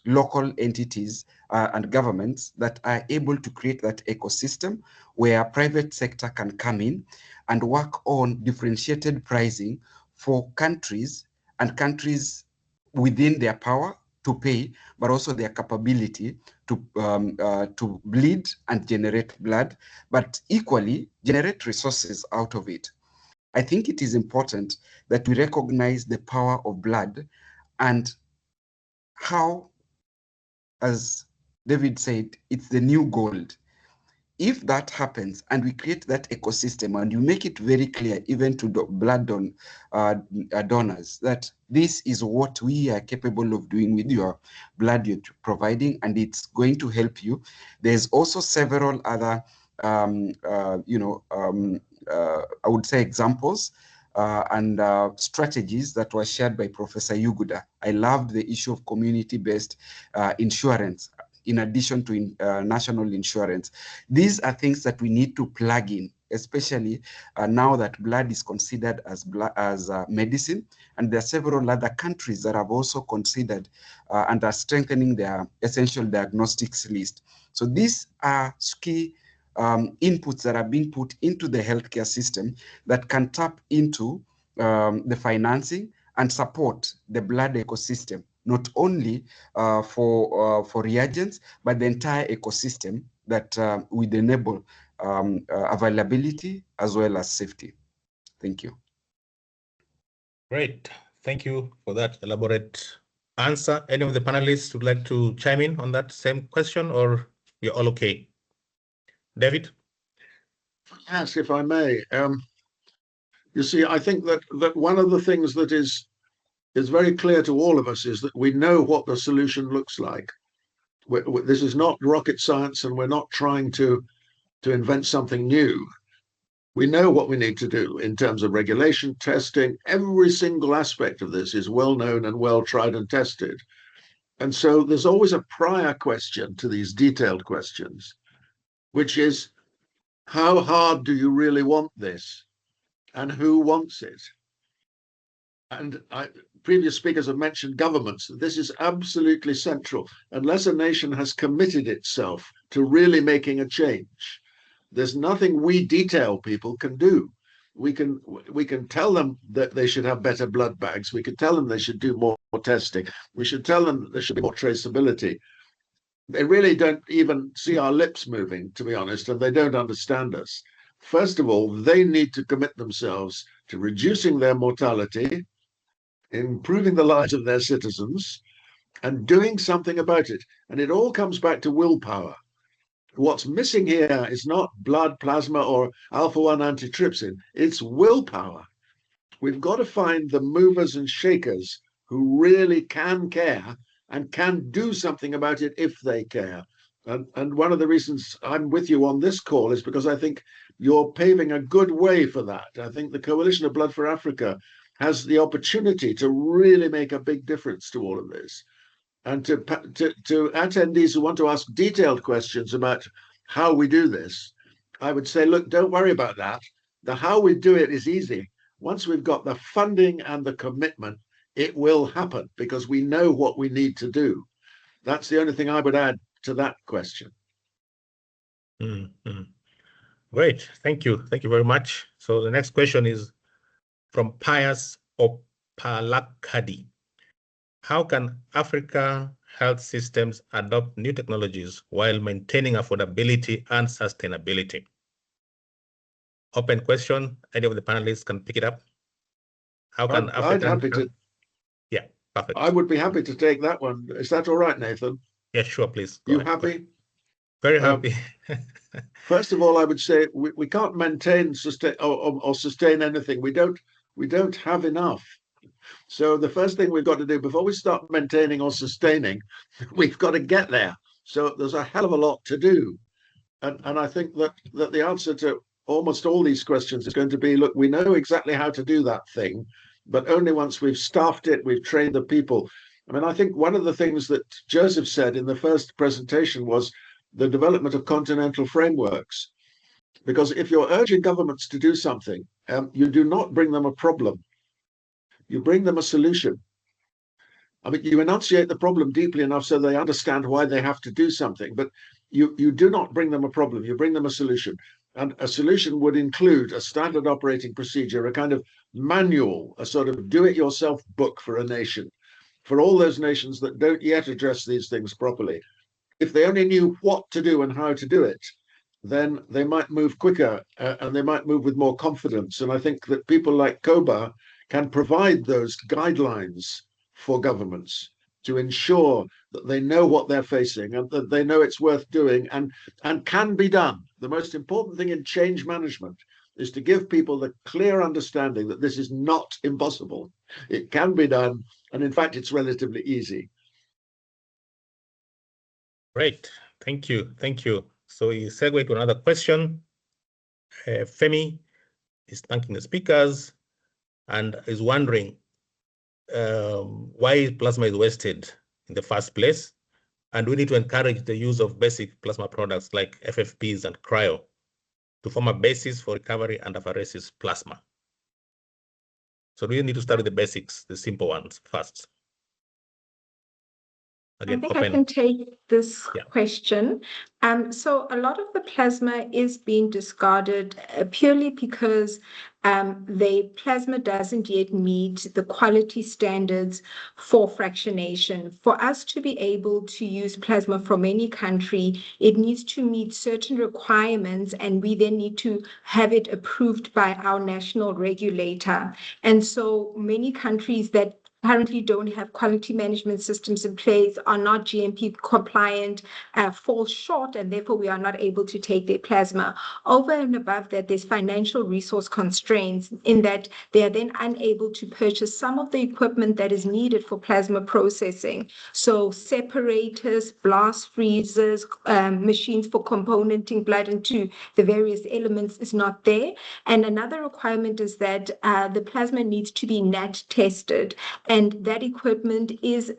local entities and governments that are able to create that ecosystem where private sector can come in and work on differentiated pricing for countries, and countries within their power to pay, but also their capability to bleed and generate blood, but equally generate resources out of it. I think it is important that we recognize the power of blood and how, as David said, it's the new gold. If that happens and we create that ecosystem and you make it very clear even to blood donors that this is what we are capable of doing with your blood you're providing, and it's going to help you. There's also several other, I would say examples and strategies that were shared by Professor Yuguda. I loved the issue of community-based insurance, in addition to national insurance. These are things that we need to plug in, especially now that blood is considered as medicine, and there are several other countries that have also considered and are strengthening their essential diagnostics list. So these are key inputs that are being put into the healthcare system that can tap into the financing and support the blood ecosystem, not only for reagents, but the entire ecosystem that would enable availability as well as safety. Thank you. Great. Thank you for that elaborate answer. Any of the panelists would like to chime in on that same question, or you're all okay? David? Yes, if I may. You see, I think that one of the things that is very clear to all of us is that we know what the solution looks like. This is not rocket science, and we're not trying to invent something new. We know what we need to do in terms of regulation, testing. Every single aspect of this is well known and well tried and tested. And so there's always a prior question to these detailed questions, which is, how hard do you really want this? And who wants it? And previous speakers have mentioned governments. This is absolutely central. Unless a nation has committed itself to really making a change, there's nothing we detail people can do. We can tell them that they should have better blood bags. We can tell them they should do more testing. We should tell them that there should be more traceability. They really don't even see our lips moving, to be honest, and they don't understand us. First of all, they need to commit themselves to reducing their mortality, improving the lives of their citizens, and doing something about it. And it all comes back to willpower. What's missing here is not blood, plasma, or alpha-1 antitrypsin. It's willpower. We've got to find the movers and shakers who really can care and can do something about it if they care. And one of the reasons I'm with you on this call is because I think you're paving a good way for that. I think the Coalition of Blood for Africa has the opportunity to really make a big difference to all of this. And to attendees who want to ask detailed questions about how we do this, I would say, look, don't worry about that. The how we do it is easy. Once we've got the funding and the commitment, it will happen because we know what we need to do. That's the only thing I would add to that question. Mm-hmm. Great, thank you. Thank you very much. So the next question is from Pius Opalakadi. How can Africa health systems adopt new technologies while maintaining affordability and sustainability? Open question. Any of the panelists can pick it up. How can Africa? Yeah, perfect. I would be happy to take that one. Is that all right, Nathan? Yeah, sure, please. You happy? Very happy. First of all, I would say we can't maintain or sustain anything. We don't have enough. So the first thing we've got to do before we start maintaining or sustaining, we've got to get there. So there's a hell of a lot to do. And I think that the answer to almost all these questions is going to be, look, we know exactly how to do that thing, but only once we've staffed it, we've trained the people. I mean, I think one of the things that Joseph said in the first presentation was the development of continental frameworks. Because if you're urging governments to do something, you do not bring them a problem. You bring them a solution. I mean, you enunciate the problem deeply enough so they understand why they have to do something, but you do not bring them a problem, you bring them a solution. And a solution would include a standard operating procedure, a kind of manual, a sort of do-it-yourself book for a nation, for all those nations that don't yet address these things properly. If they only knew what to do and how to do it, then they might move quicker and they might move with more confidence. And I think that people like CoBA can provide those guidelines for governments to ensure that they know what they're facing and that they know it's worth doing and can be done. The most important thing in change management is to give people the clear understanding that this is not impossible. It can be done, and in fact, it's relatively easy. Great, thank you, thank you. So we segue to another question. Femi is thanking the speakers and is wondering why plasma is wasted in the first place. And we need to encourage the use of basic plasma products like FFPs and cryo to form a basis for recovery and apheresis plasma. So we need to start with the basics, the simple ones first. Again, I think I can take this question. So a lot of the plasma is being discarded purely because the plasma doesn't yet meet the quality standards for fractionation. For us to be able to use plasma from any country, it needs to meet certain requirements, and we then need to have it approved by our national regulator. And so many countries that currently don't have quality management systems in place, are not GMP compliant, fall short, and therefore we are not able to take their plasma. Over and above that, there's financial resource constraints in that they are then unable to purchase some of the equipment that is needed for plasma processing. So separators, blast freezers, machines for componenting blood into the various elements is not there. And another requirement is that the plasma needs to be NAT tested. And that equipment is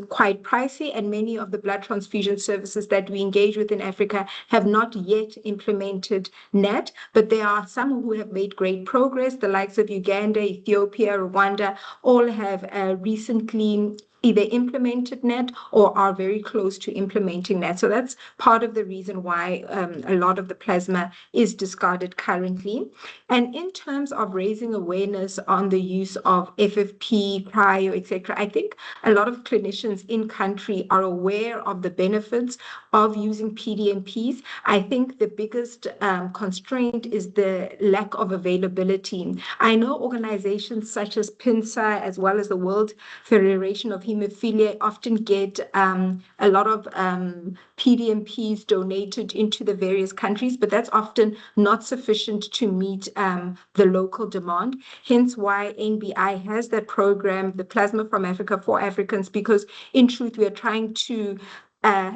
quite pricey, and many of the blood transfusion services that we engage with in Africa have not yet implemented NET, but there are some who have made great progress. The likes of Uganda, Ethiopia, Rwanda all have recently either implemented NET or are very close to implementing NET. So that's part of the reason why a lot of the plasma is discarded currently. And in terms of raising awareness on the use of FFP, cryo, etc., I think a lot of clinicians in country are aware of the benefits of using PDMPs. I think the biggest constraint is the lack of availability. I know organizations such as PINSA, as well as the World Federation of Hemophilia, often get a lot of PDMPs donated into the various countries, but that's often not sufficient to meet the local demand. Hence why NBI has that program, the Plasma from Africa for Africans, because in truth, we are trying to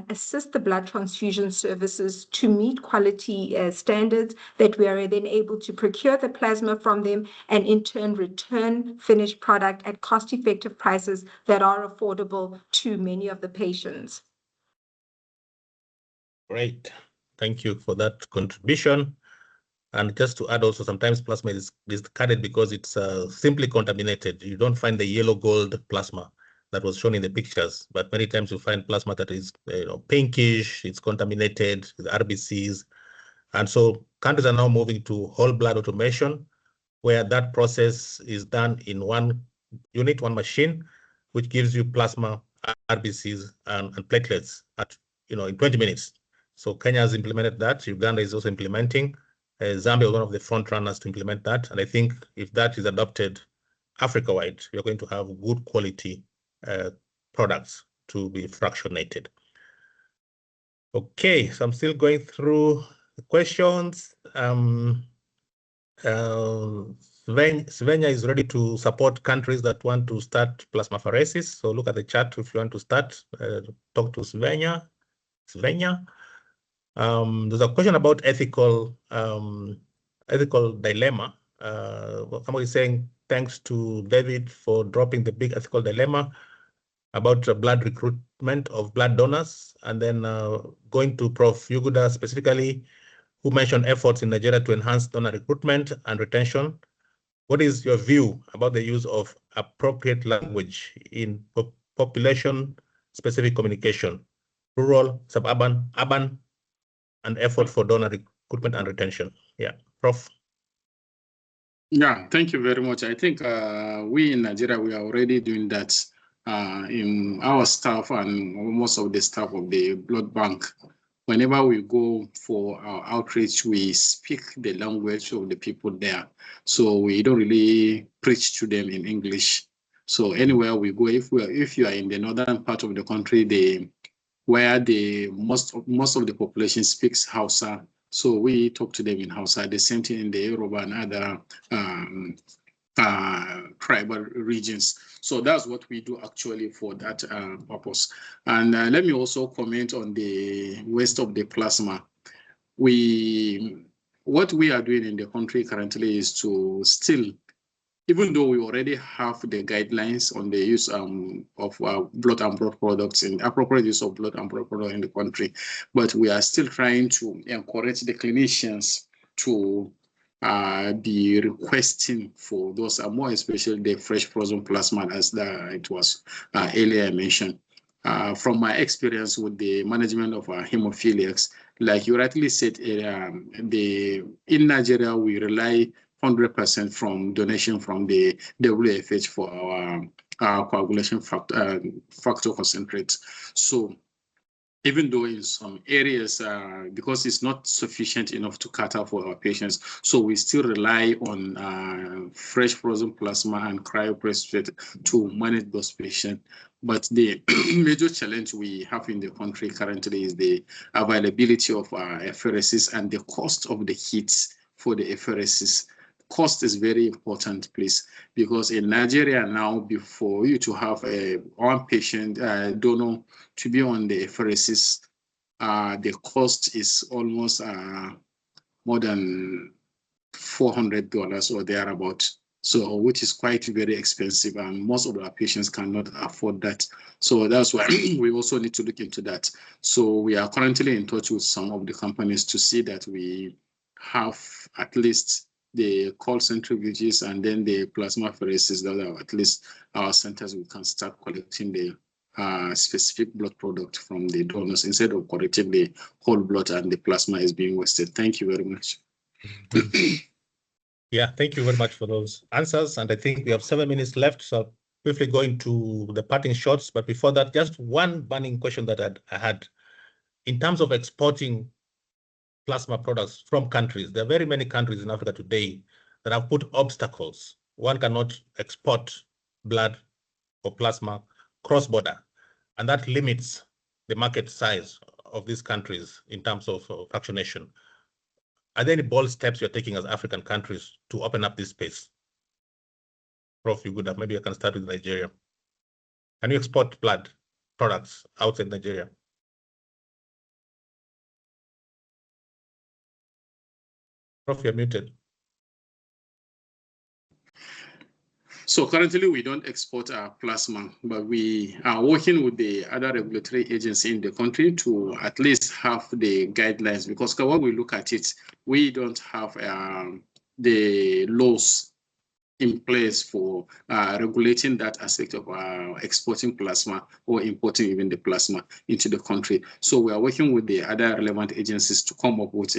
assist the blood transfusion services to meet quality standards, that we are then able to procure the plasma from them and in turn return finished product at cost-effective prices that are affordable to many of the patients. Great. Thank you for that contribution. And just to add also, sometimes plasma is discarded because it's simply contaminated. You don't find the yellow gold plasma that was shown in the pictures, but many times you find plasma that is pinkish, it's contaminated with RBCs. And so countries are now moving to whole blood automation, where that process is done in one unit, one machine, which gives you plasma, RBCs, and platelets at in 20 minutes. So Kenya has implemented that. Uganda is also implementing. Zambia was one of the front runners to implement that. And I think if that is adopted Africa-wide, you're going to have good quality products to be fractionated. Okay, so I'm still going through the questions. Svenja is ready to support countries that want to start plasmapheresis. So look at the chat if you want to start. Talk to Svenja. There's a question about ethical dilemma. Somebody is saying thanks to David for dropping the big ethical dilemma about blood recruitment of blood donors, and then going to Prof. Yuguda specifically, who mentioned efforts in Nigeria to enhance donor recruitment and retention. What is your view about the use of appropriate language in population-specific communication, rural, suburban, urban, and effort for donor recruitment and retention? Yeah, Prof. Yeah, thank you very much. I think we in Nigeria, we are already doing that in our staff and most of the staff of the blood bank. Whenever we go for our outreach, we speak the language of the people there. So we don't really preach to them in English. So anywhere we go, if you are in the northern part of the country, where most of the population speaks Hausa, so we talk to them in Hausa. The same thing in the Yoruba and other tribal regions. So that's what we do actually for that purpose. And let me also comment on the waste of the plasma. What we are doing in the country currently is to still, even though we already have the guidelines on the use of blood and blood products and appropriate use of blood and blood products in the country, but we are still trying to encourage the clinicians to be requesting for those, more especially the fresh frozen plasma, as it was earlier mentioned. From my experience with the management of hemophiliacs, like you rightly said, in Nigeria, we rely 100% from donation from the WFH for our coagulation factor concentrates. So even though in some areas, because it's not sufficient enough to cater for our patients, so we still rely on fresh frozen plasma and cryoprecipitate to manage those patients. But the major challenge we have in the country currently is the availability of apheresis and the cost of the kits for the apheresis. Cost is very important, please, because in Nigeria now, before you to have one patient donor to be on the apheresis, the cost is almost more than $400 or thereabout. so which is quite very expensive, and most of our patients cannot afford that. So that's why we also need to look into that. So we are currently in touch with some of the companies to see that we have at least the call centrifuges and then the plasmapheresis, that are at least our centers, we can start collecting the specific blood product from the donors instead of collecting the whole blood and the plasma is being wasted. Thank you very much. Yeah, thank you very much for those answers. And I think we have 7 minutes left, so briefly going to the parting shots. But before that, just one burning question that I had. In terms of exporting plasma products from countries, there are very many countries in Africa today that have put obstacles. One cannot export blood or plasma cross-border, and that limits the market size of these countries in terms of fractionation. Are there any bold steps you're taking as African countries to open up this space? Prof, you could have, maybe I can start with Nigeria. Can you export blood products outside Nigeria? Prof, you're muted. So currently we don't export our plasma, but we are working with the other regulatory agency in the country to at least have the guidelines, because when we look at it, we don't have the laws in place for regulating that aspect of exporting plasma or importing even the plasma into the country. So we are working with the other relevant agencies to come up with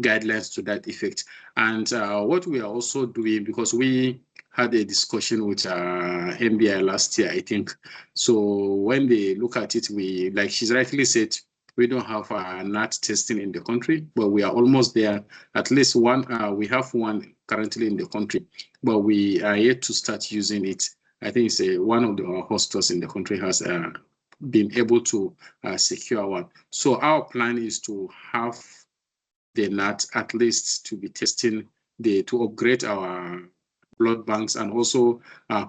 guidelines to that effect. And what we are also doing, because we had a discussion with NBI last year, I think. So when they look at it, we, like she's rightly said, we don't have NAT testing in the country, but we are almost there. At least one, we have one currently in the country, but we are yet to start using it. I think it's one of the hospitals in the country has been able to secure one. So our plan is to have the NAT at least to be testing to upgrade our blood banks and also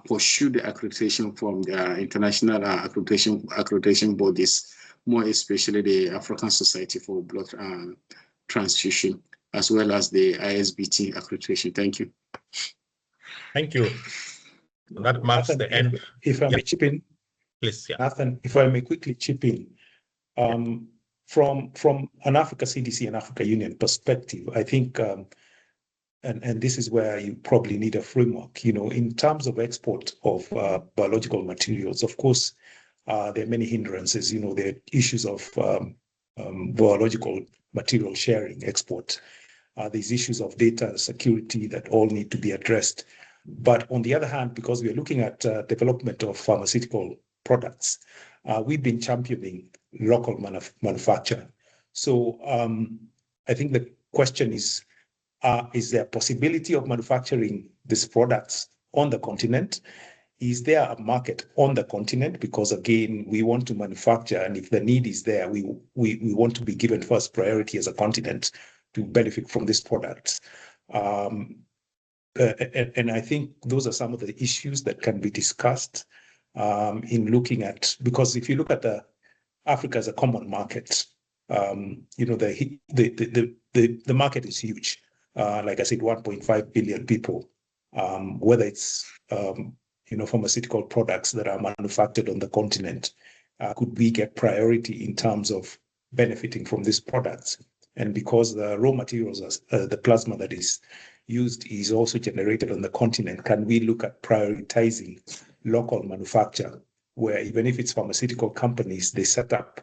pursue the accreditation from the international accreditation bodies, more especially the African Society for Blood Transfusion, as well as the ISBT accreditation. Thank you. Thank you. That marks Nathan, the end. If I may chip in, please, yeah. Nathan, if I may quickly chip in, from an Africa CDC and Africa Union perspective, I think, and this is where you probably need a framework, in terms of export of biological materials. Of course, there are many hindrances, there are issues of biological material sharing, export. There's issues of data security that all need to be addressed. But on the other hand, because we are looking at development of pharmaceutical products, we've been championing local manufacture. So I think the question is there a possibility of manufacturing these products on the continent? Is there a market on the continent? Because again, we want to manufacture, and if the need is there, we want to be given first priority as a continent to benefit from these products. And I think those are some of the issues that can be discussed in looking at, because if you look at Africa as a common market, the market is huge. Like I said, 1.5 billion people, whether it's pharmaceutical products that are manufactured on the continent, could we get priority in terms of benefiting from these products? And because the raw materials, the plasma that is used is also generated on the continent, can we look at prioritizing local manufacture, where even if it's pharmaceutical companies, they set up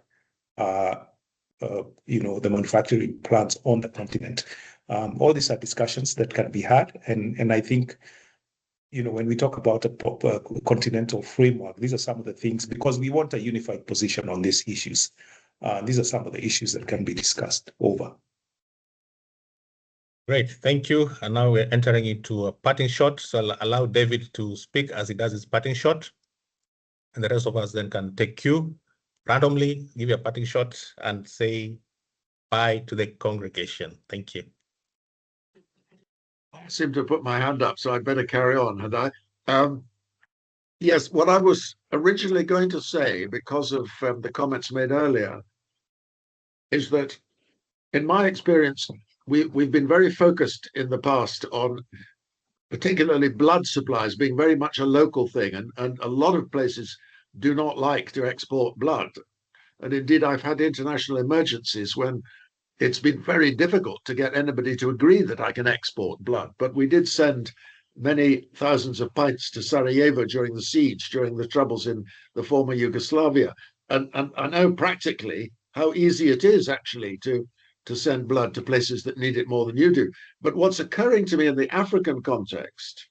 the manufacturing plants on the continent? All these are discussions that can be had, and I think when we talk about a proper continental framework, these are some of the things, because we want a unified position on these issues. These are some of the issues that can be discussed. Over. Great, thank you. And now we're entering into a parting shot. So I'll allow David to speak as he does his parting shot. And the rest of us then can take cue randomly, give you a parting shot and say bye to the congregation. Thank you. I seem to have put my hand up, so I'd better carry on, had I? Yes, what I was originally going to say, because of the comments made earlier, is that in my experience, we've been very focused in the past on particularly blood supplies being very much a local thing, and a lot of places do not like to export blood. And indeed, I've had international emergencies when it's been very difficult to get anybody to agree that I can export blood. But we did send many thousands of pints to Sarajevo during the siege, during the troubles in the former Yugoslavia. And I know practically how easy it is actually to send blood to places that need it more than you do. But what's occurring to me in the African context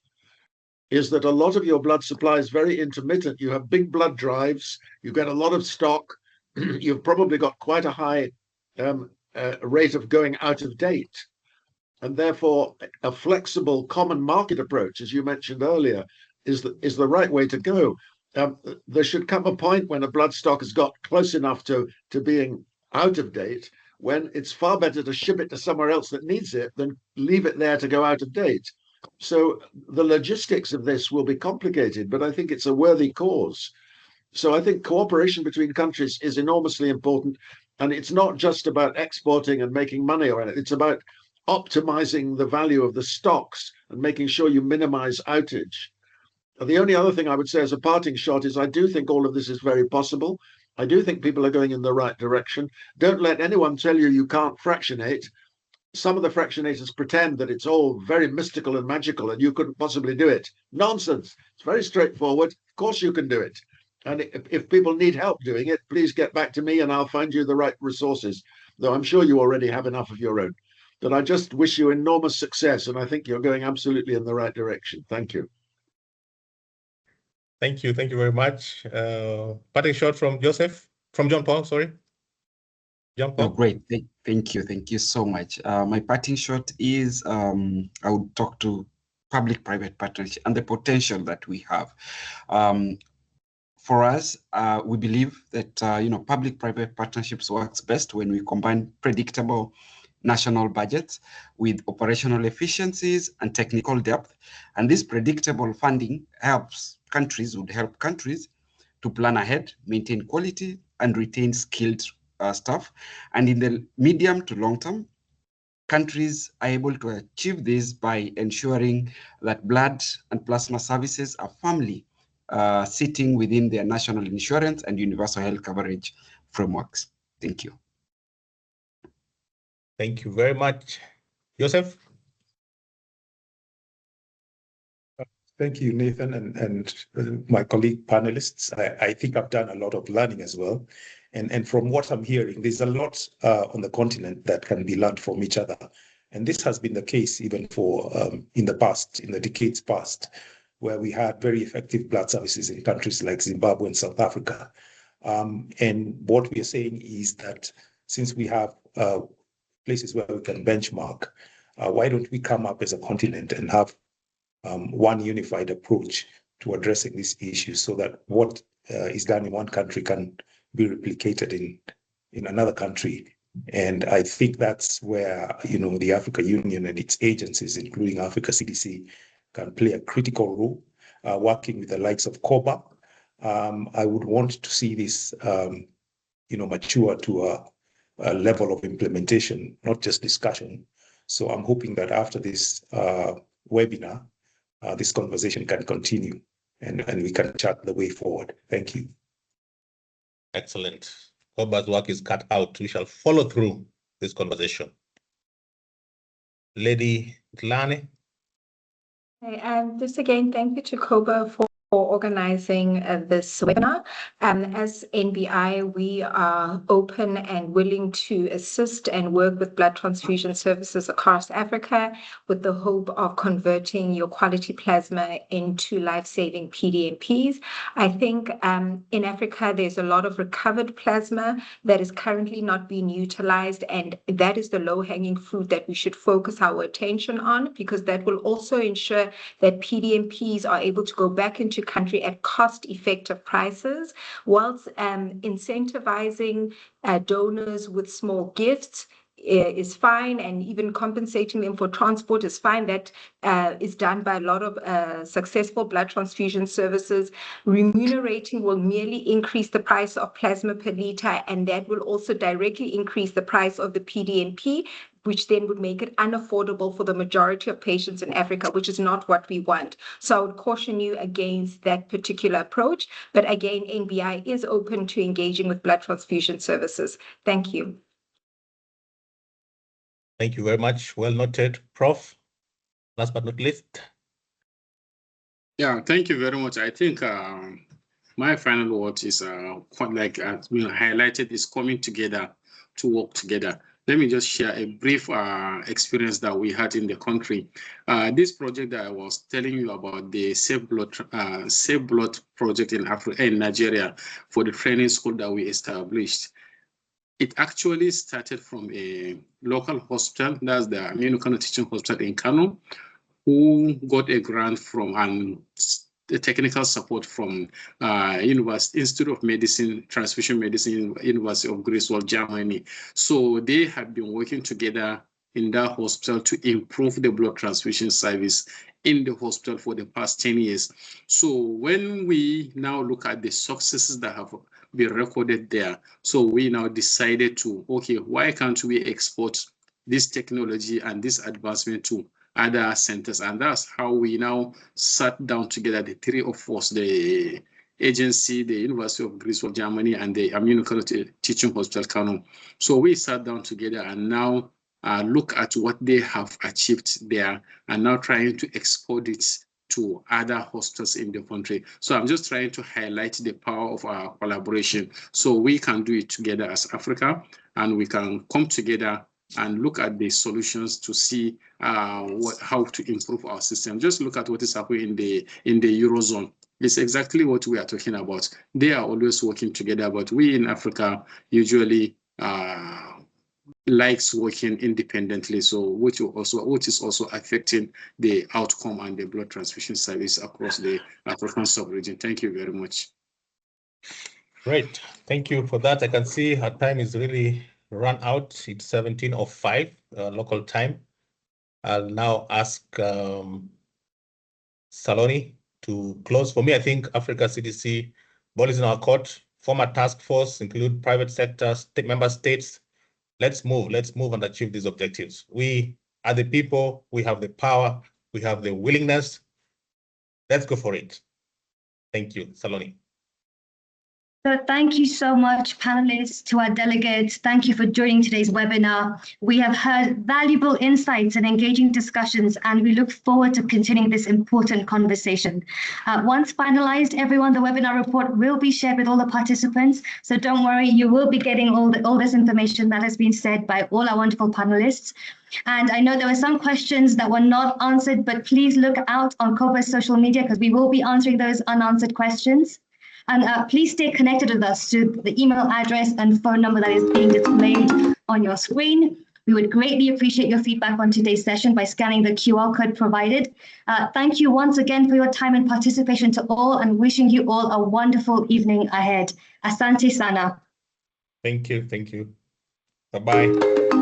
is that a lot of your blood supply is very intermittent. You have big blood drives, you get a lot of stock, you've probably got quite a high rate of going out of date. And therefore, a flexible common market approach, as you mentioned earlier, is the right way to go. There should come a point when a blood stock has got close enough to being out of date, when it's far better to ship it to somewhere else that needs it than leave it there to go out of date. So the logistics of this will be complicated, but I think it's a worthy cause. So I think cooperation between countries is enormously important. And it's not just about exporting and making money or anything. It's about optimizing the value of the stocks and making sure you minimize outage. The only other thing I would say as a parting shot is I do think all of this is very possible. I do think people are going in the right direction. Don't let anyone tell you you can't fractionate. Some of the fractionators pretend that it's all very mystical and magical and you couldn't possibly do it. Nonsense. It's very straightforward. Of course you can do it. And if people need help doing it, please get back to me and I'll find you the right resources, though I'm sure you already have enough of your own. But I just wish you enormous success, and I think you're going absolutely in the right direction. Thank you. Thank you. Thank you very much. Parting shot from John Paul, sorry. John Paul. Oh, great. Thank you. Thank you so much. My parting shot is I would talk to public-private partnership and the potential that we have. For us, we believe that public-private partnerships works best when we combine predictable national budgets with operational efficiencies and technical depth. And this predictable funding would help countries to plan ahead, maintain quality, and retain skilled staff. And in the medium to long term, countries are able to achieve this by ensuring that blood and plasma services are firmly sitting within their national insurance and universal health coverage frameworks. Thank you. Thank you very much. Joseph? Thank you, Nathan, and my colleague panelists. I think I've done a lot of learning as well. And from what I'm hearing, there's a lot on the continent that can be learned from each other. And this has been the case even for in the decades past, where we had very effective blood services in countries like Zimbabwe and South Africa. And what we are saying is that since we have places where we can benchmark, why don't we come up as a continent and have one unified approach to addressing these issues, so that what is done in one country can be replicated in another country. And I think that's where the Africa Union and its agencies, including Africa CDC, can play a critical role, working with the likes of CoBA. I would want to see this mature to a level of implementation, not just discussion. So I'm hoping that after this webinar, this conversation can continue and we can chart the way forward. Thank you. Excellent. CoBA's work is cut out. We shall follow through this conversation. Lady Tlane. Just again, thank you to CoBA for organizing this webinar. As NBI, we are open and willing to assist and work with blood transfusion services across Africa with the hope of converting your quality plasma into life-saving PDMPs. I think in Africa, there's a lot of recovered plasma that is currently not being utilized, and that is the low-hanging fruit that we should focus our attention on, because that will also ensure that PDMPs are able to go back into country at cost-effective prices, whilst incentivizing donors with small gifts is fine, and even compensating them for transport is fine. That is done by a lot of successful blood transfusion services. Remunerating will merely increase the price of plasma per liter, and that will also directly increase the price of the PDMP, which then would make it unaffordable for the majority of patients in Africa, which is not what we want. So I would caution you against that particular approach. But again, NBI is open to engaging with blood transfusion services. Thank you. Thank you very much. Well noted, Prof. Last but not least. Yeah, thank you very much. I think my final word is like we highlighted, is coming together to work together. Let me just share a brief experience that we had in the country. This project that I was telling you about, the Save Blood project in Africa, in Nigeria, for the training school that we established. It actually started from a local hospital, that's the Aminu Teaching Hospital in Kano, who got a grant from the technical support from Institute of Medicine, Transfusion Medicine, University of Greifswald, Germany. So they have been working together in that hospital to improve the blood transfusion service in the hospital for the past 10 years. So when we now look at the successes that have been recorded there, so we now decided to, okay, why can't we export this technology and this advancement to other centers? And that's how we now sat down together, the three of us, the agency, the University of Greifswald, Germany, and the Aminu Teaching Hospital, Kano. So we sat down together and now look at what they have achieved there and now trying to export it to other hospitals in the country. So I'm just trying to highlight the power of our collaboration. So we can do it together as Africa, and we can come together and look at the solutions to see how to improve our system. Just look at what is happening in the Eurozone. It's exactly what we are talking about. They are always working together, but we in Africa usually likes working independently, so which is also affecting the outcome and the blood transfusion service across the African sub-region. Thank you very much. Great, thank you for that. I can see our time is really run out. It's 17:05 local time. I'll now ask Saloni to close. For me, I think Africa CDC, ball is in our court. Former task force include private sector, member states. Let's move and achieve these objectives. We are the people, we have the power, we have the willingness. Let's go for it. Thank you, Saloni. So thank you so much, panelists, to our delegates. Thank you for joining today's webinar. We have heard valuable insights and engaging discussions, and we look forward to continuing this important conversation. Once finalized, everyone, the webinar report will be shared with all the participants. So don't worry, you will be getting all this information that has been said by all our wonderful panelists. And I know there were some questions that were not answered, but please look out on CoBA's social media because we will be answering those unanswered questions. And please stay connected with us through the email address and phone number that is being displayed on your screen. We would greatly appreciate your feedback on today's session by scanning the QR code provided. Thank you once again for your time and participation to all, and wishing you all a wonderful evening ahead. Asante sana. Thank you. Bye-bye.